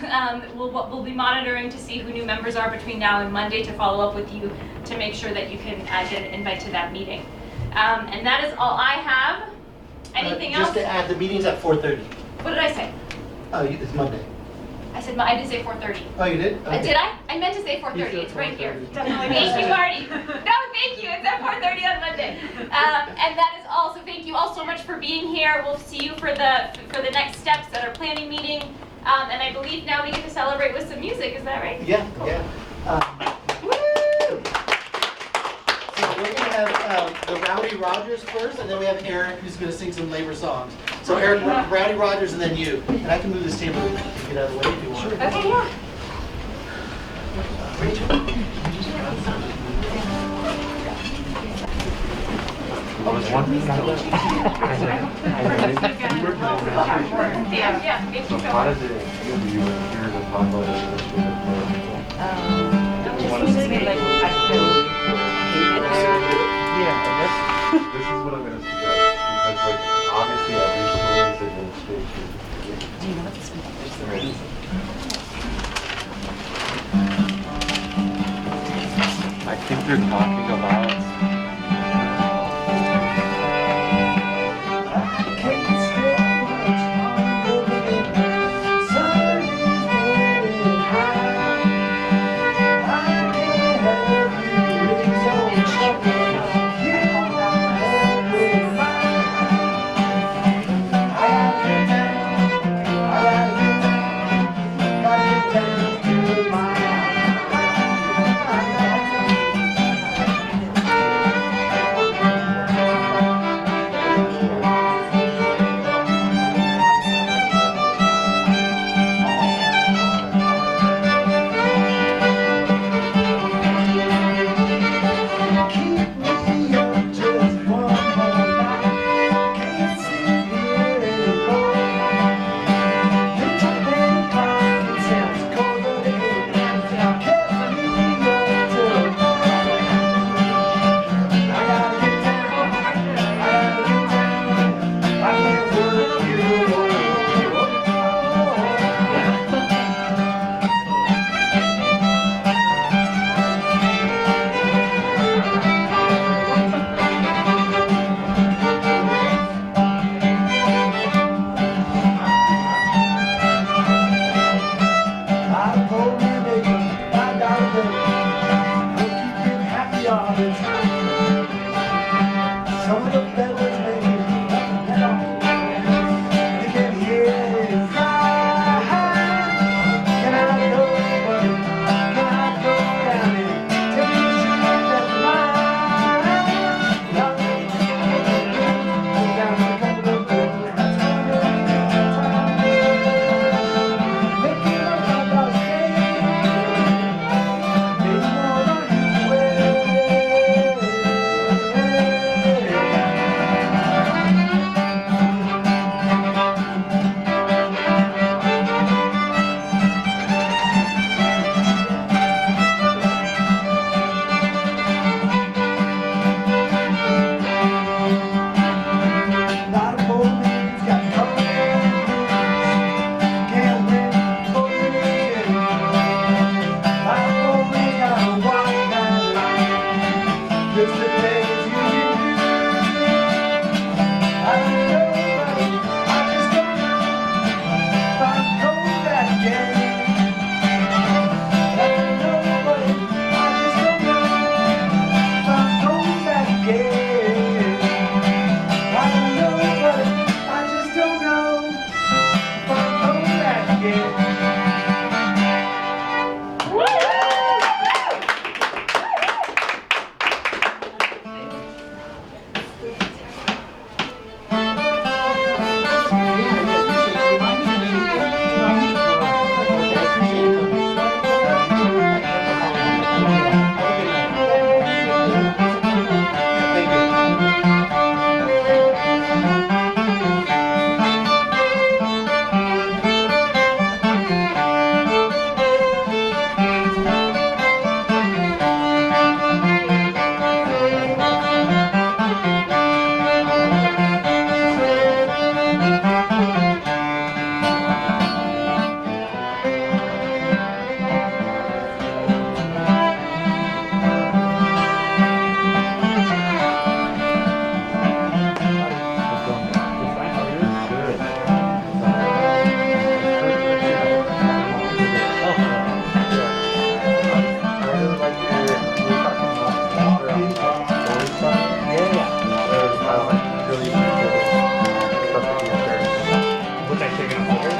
We'll be monitoring to see who new members are between now and Monday to follow up with you to make sure that you can get an invite to that meeting. And that is all I have. Anything else?
Just to add, the meeting's at 4:30.
What did I say?
Oh, it's Monday.
I did say 4:30.
Oh, you did? Okay.
Did I? I meant to say 4:30. It's right here.
Definitely.
Thank you, Marty. No, thank you. It's at 4:30 on Monday. And that is all. So thank you all so much for being here. We'll see you for the next steps at our planning meeting. And I believe now we get to celebrate with some music. Is that right?
Yeah, cool. Yeah. Woo! So we're going to have the Rowdy Rogers first, and then we have Eric who's going to sing some labor songs. So Eric, Rowdy Rogers, and then you. And I can move this table and get out of the way if you want. Sure.
Okay, yeah.
Rachel.
Yeah, thank you so
How
much.
does it feel to you here to talk about it? This is what I'm going to suggest because, like, obviously every school is administration. Do you know what this means? I think they're talking about.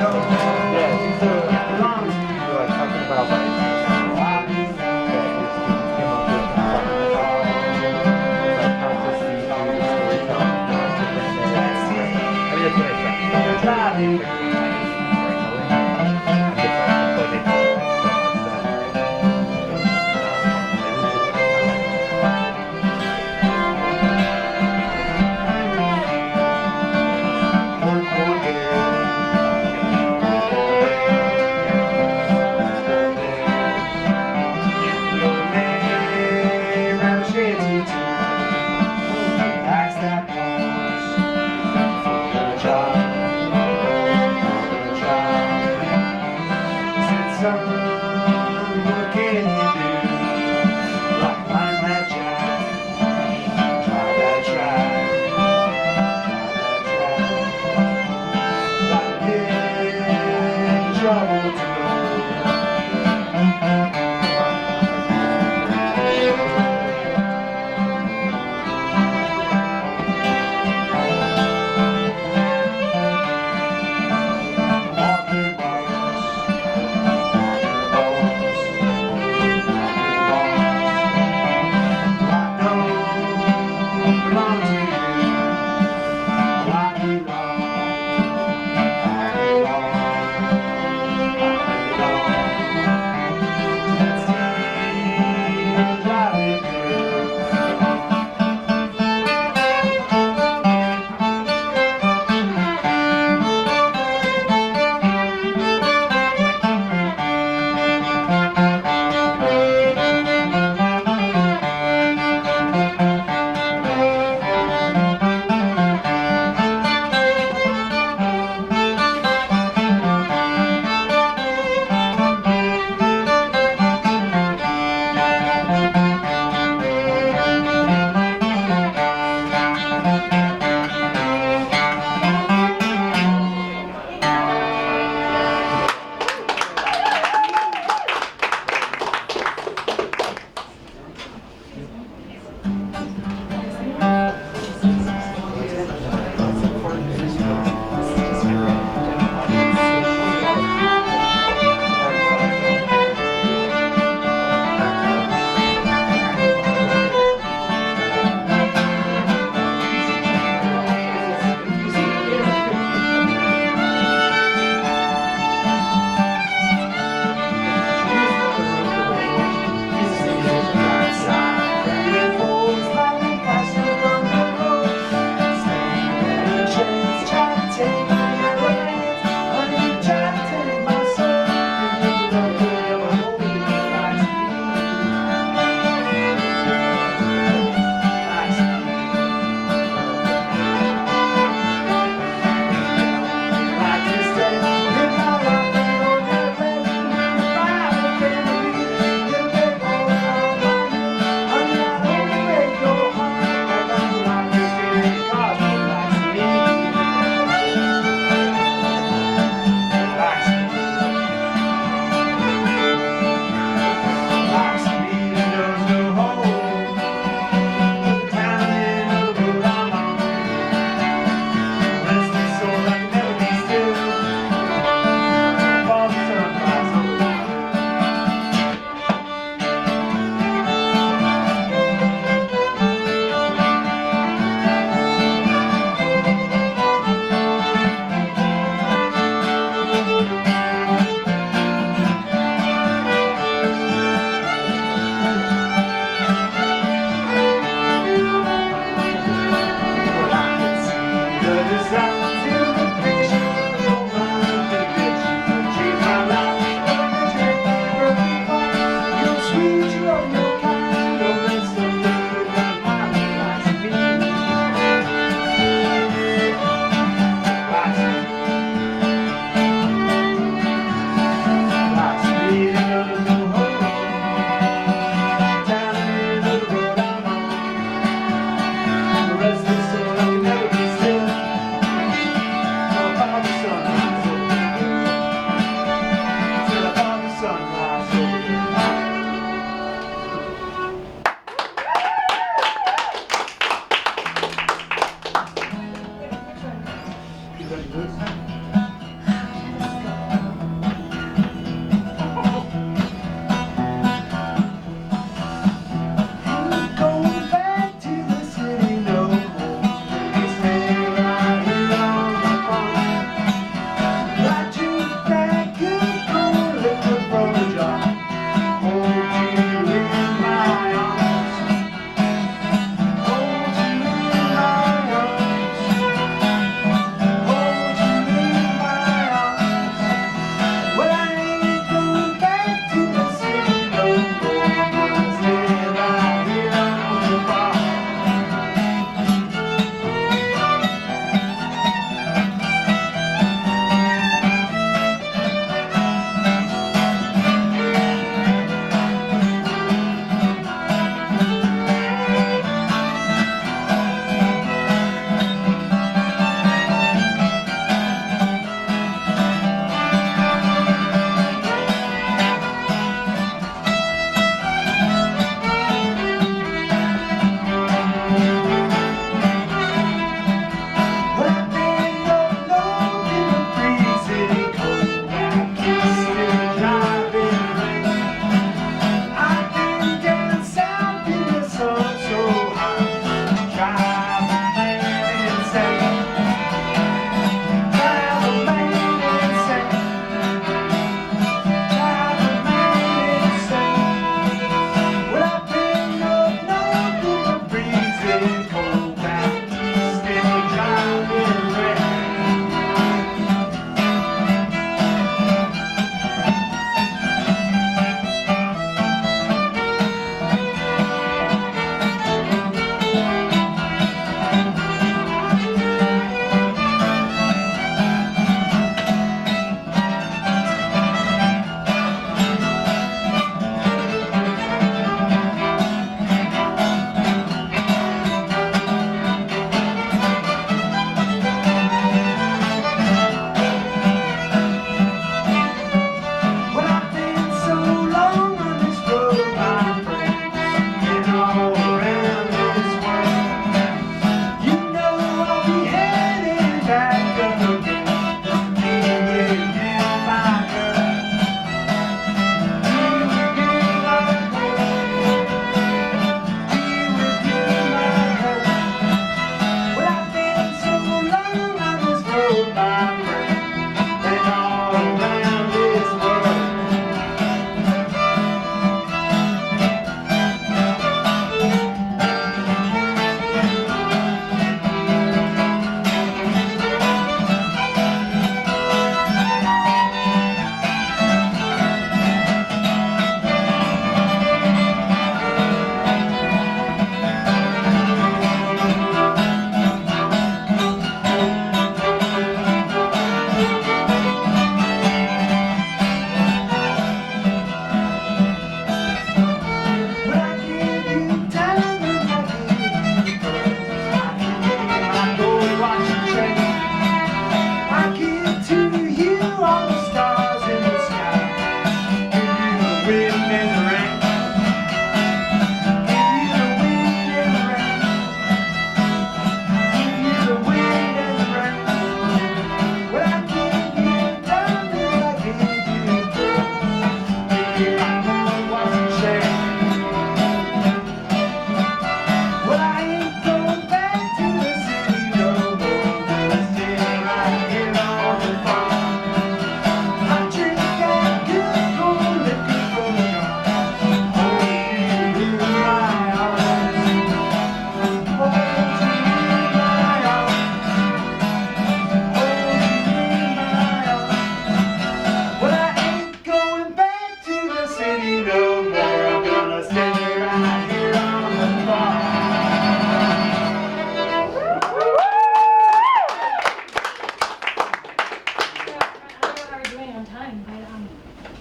these are you're like talking about like stories that your students came up with and like how to see through the storytelling in different narratives. I mean, that's what I said. Storytelling and different what they call it.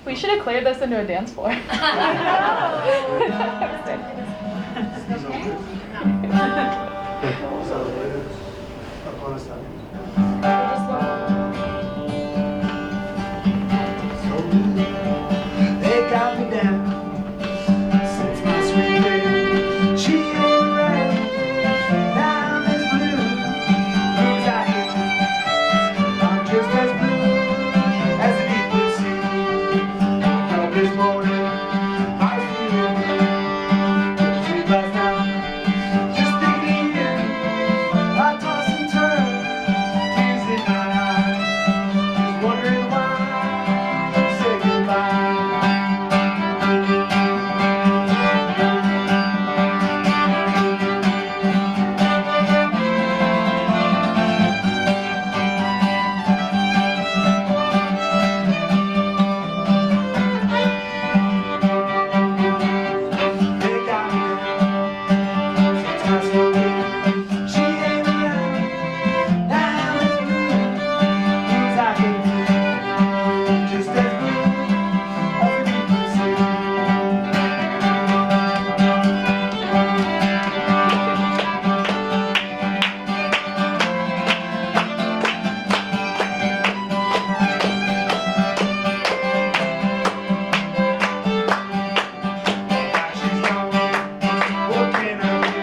We should have cleared this into a dance floor.
They got me down since my sweet baby. She ain't right now as blue as I am. I'm just as blue as the deep blue sea. Up this morning, I was feeling good. Sleep last night, just thinking of you. I toss and turn, tears in my eyes, just wondering why you say goodbye. They got me down since my sweet baby. She ain't around now as blue as I can be. Just as blue as the deep blue sea. She's gone. What can I do?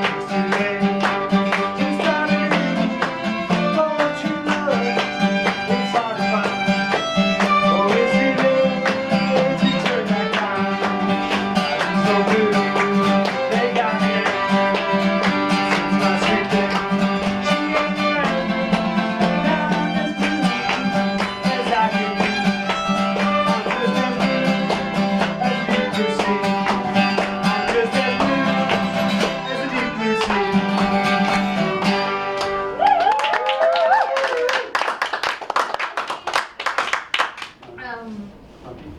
It's too late to start anew. For true love, it's hard to find. Oh, it's too late to turn back time. So blue, they got me down since my sweet baby. She ain't around now as blue as I can be. I'm just as blue as the deep blue sea. I'm just as blue as the deep blue sea.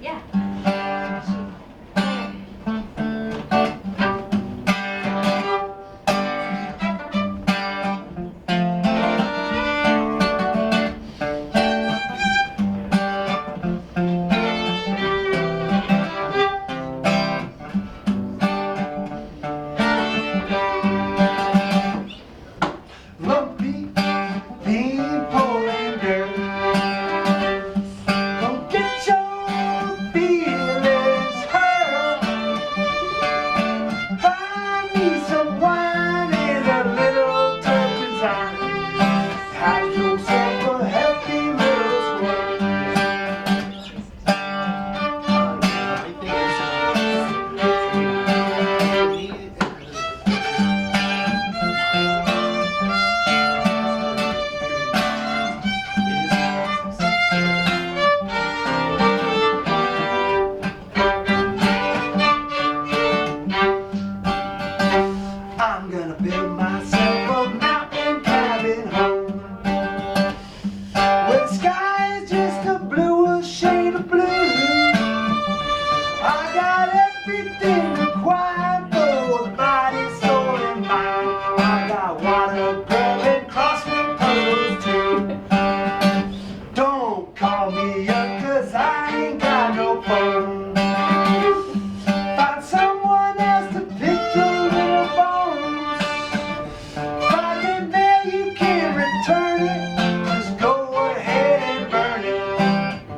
Yeah.
Lumpy people and dirt. Don't get your feelings hurt. Find me some wine and a little turpentine. Have yourself a healthy little squirt. I'm gonna build myself a mountain cabin home where the sky is just a bluer shade of blue. I got everything required for a body, soul, and mind. I got water, girl, and crossword puzzles too. Don't call me up 'cause I ain't got no phone. Find someone else to pick your little bones. Find it there, you can return it. Just go ahead and burn it.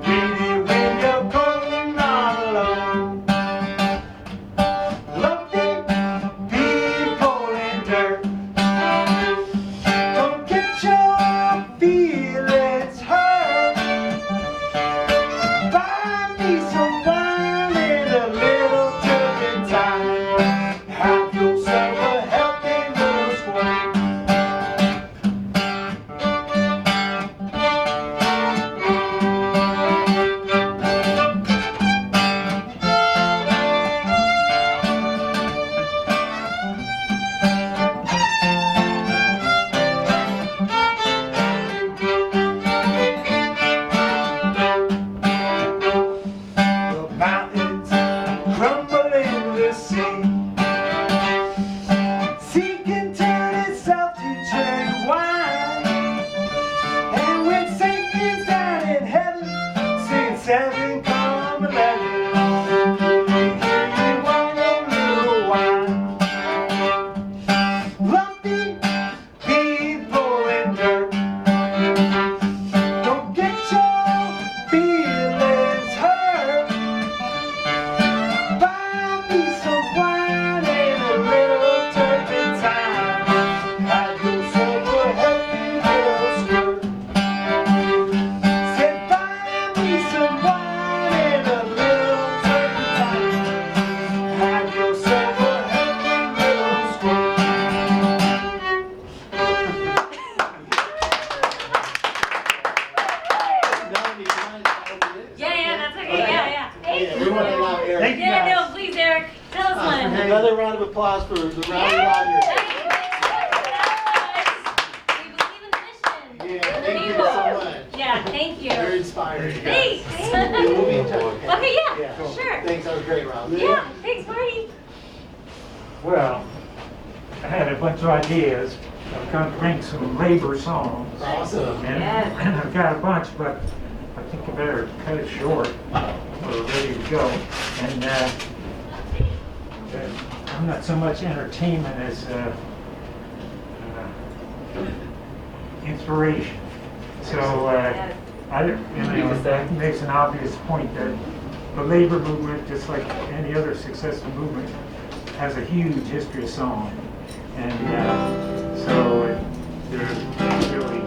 Read it when you're cold and not alone. Lumpy people and dirt. Don't get your feelings hurt. Buy me some wine and a little turpentine. Have yourself a healthy little squirt. The mountains crumble in the sea. Sea can turn itself to cherry wine. And when Satan's down in heaven, singing 7
We want to allow Eric. Thank you,
Yeah,
guys.
no, please, Eric, tell us one.
Another round of applause for the Rowdy Lawyers.
We believe in the mission.
Yeah, thank you so much.
Yeah, thank you.
Very inspiring.
Thanks.
Yeah, we'll be in touch.
Okay, yeah,
Cool.
sure.
Thanks, that was great, Rob.
Yeah, thanks, Marty.
Well, I had a bunch of ideas. I've got to bring some labor songs.
Awesome.
And I've got a bunch, but I think I better cut it short. We're ready to go. And I'm not so much entertainment as inspiration. So that makes an obvious point that the labor movement, just like any other successful movement, has a huge history of song. And so there's really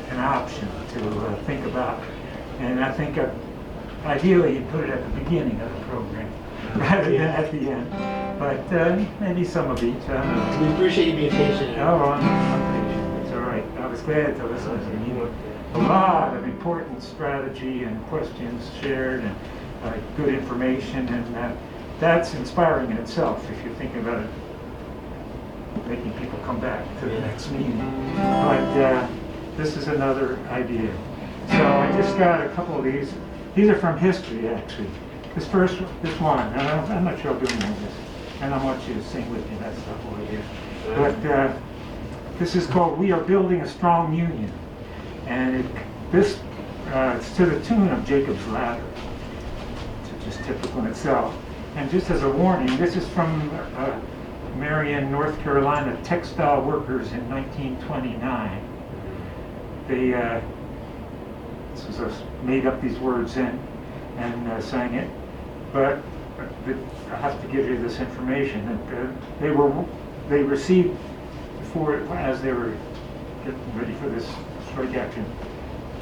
an option to think about. And I think ideally you put it at the beginning of the program rather than at the end. But maybe some of each, I don't know.
We appreciate you being patient.
Oh, I'm patient. It's all right. I was glad to listen to you. A lot of important strategy and questions shared and good information, and that's inspiring in itself if you're thinking about it, making people come back to the next meeting. But this is another idea. So I just got a couple of these. These are from history, actually. This one, and I'm not sure I'm doing all this, and I want you to sing with me. That's the whole idea. But this is called "We Are Building a Strong Union," and it's to the tune of Jacob's Ladder, which is typical in itself. And just as a warning, this is from Marion, North Carolina, textile workers in 1929. They made up these words and sang it. But I have to give you this information that they received as they were getting ready for this strike action.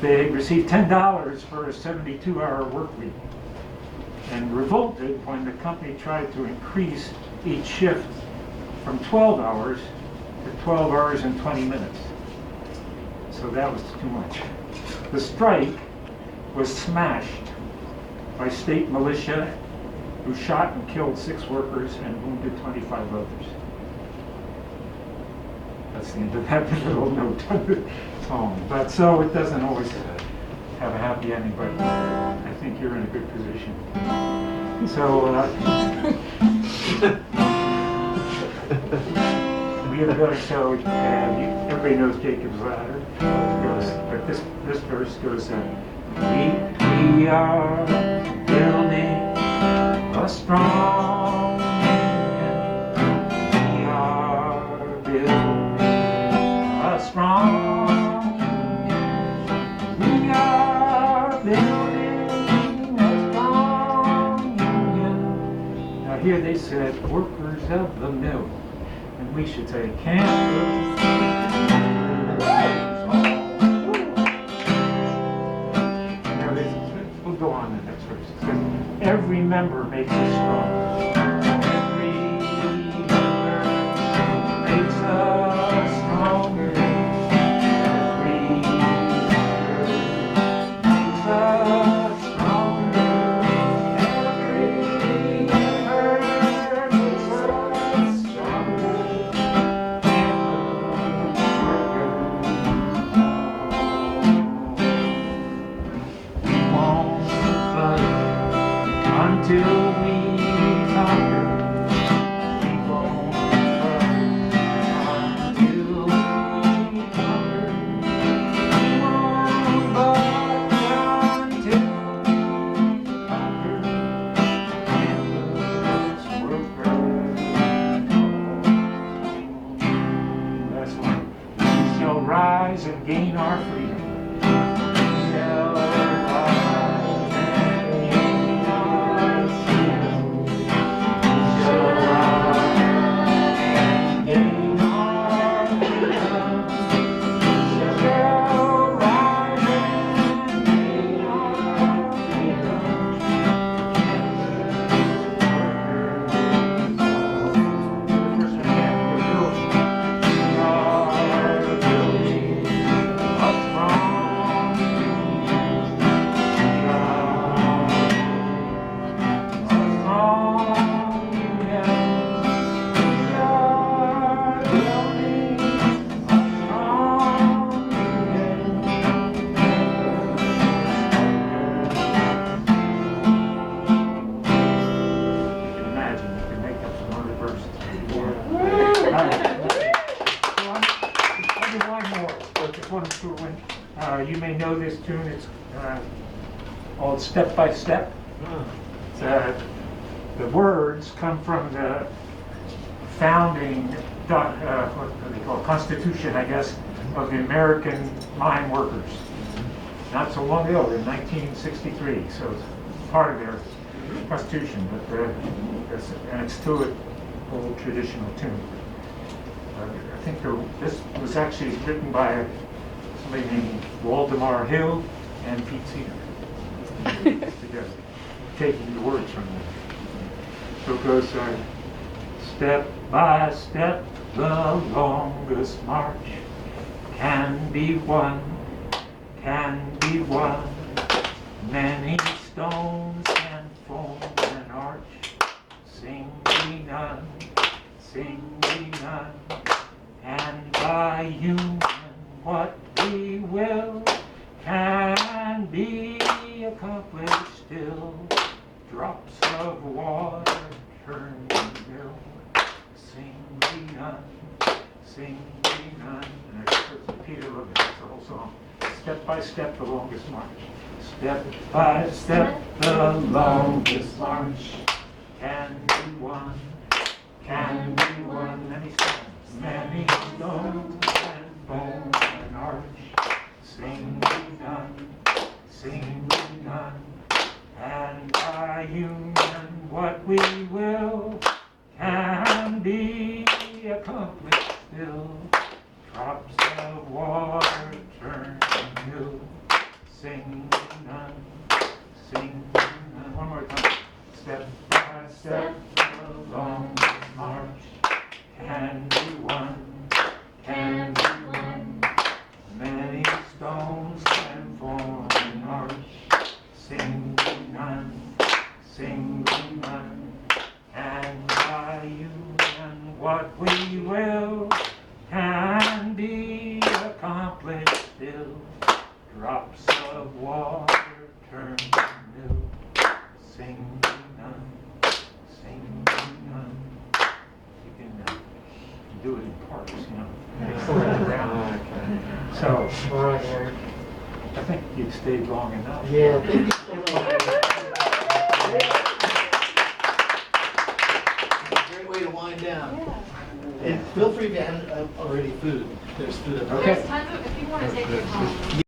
They received $10 for a 72-hour work week, and revolted when the company tried to increase each shift from 12 hours to 12 hours and 20 minutes. So that was too much. The strike was smashed by state militia, who shot and killed 6 workers and wounded 25 others. That's the end of that little note of the song. But so it doesn't always have a happy ending, but I think you're in a good position. So we have got a show, and everybody knows Jacob's Ladder. But this verse goes, we are building a strong union. We are building a strong union. We are building a strong union. Now here they said, workers of the mill. And we should say, campers. We'll go on the next verse. It says, every member makes us strong. Every member makes us stronger. Every member makes us stronger. Every member makes us stronger. We won't budge until we come It's called Step by Step. The words come from the founding, what they call Constitution, I guess, of the American Mine Workers. Not so long ago, in 1963, so it's part of their Constitution, but and it's to an old traditional tune. I think this was actually written by somebody named Waldemar Hill and Pete Seeger together, taking the words from them. So it goes, step by step, the longest march can be won, many stones can form an arch, sing we none, and by union what we will can be accomplished still. Drops of water turn to mill, sing we none, and it's Peter Rubin, that's the whole song. Step by step, the longest march. Step by step, the longest march can be won, many stones and bones and arch. Sing we none, and by union what we will can be accomplished still. Drops of water turn to mill, sing we none. One more time. Step by step, the longest march can be won, many stones can form an arch. Sing we none, and by union what we will can be accomplished still. Drops of water turn to mill, sing we none. You can do it in parts, you know. So,
All right, Eric.
I think you've stayed long enough.
Yeah, thank you so much. Great way to wind down. And feel free if you haven't already food. There's food up there.
Okay.
There's tons of, if you want to take it home.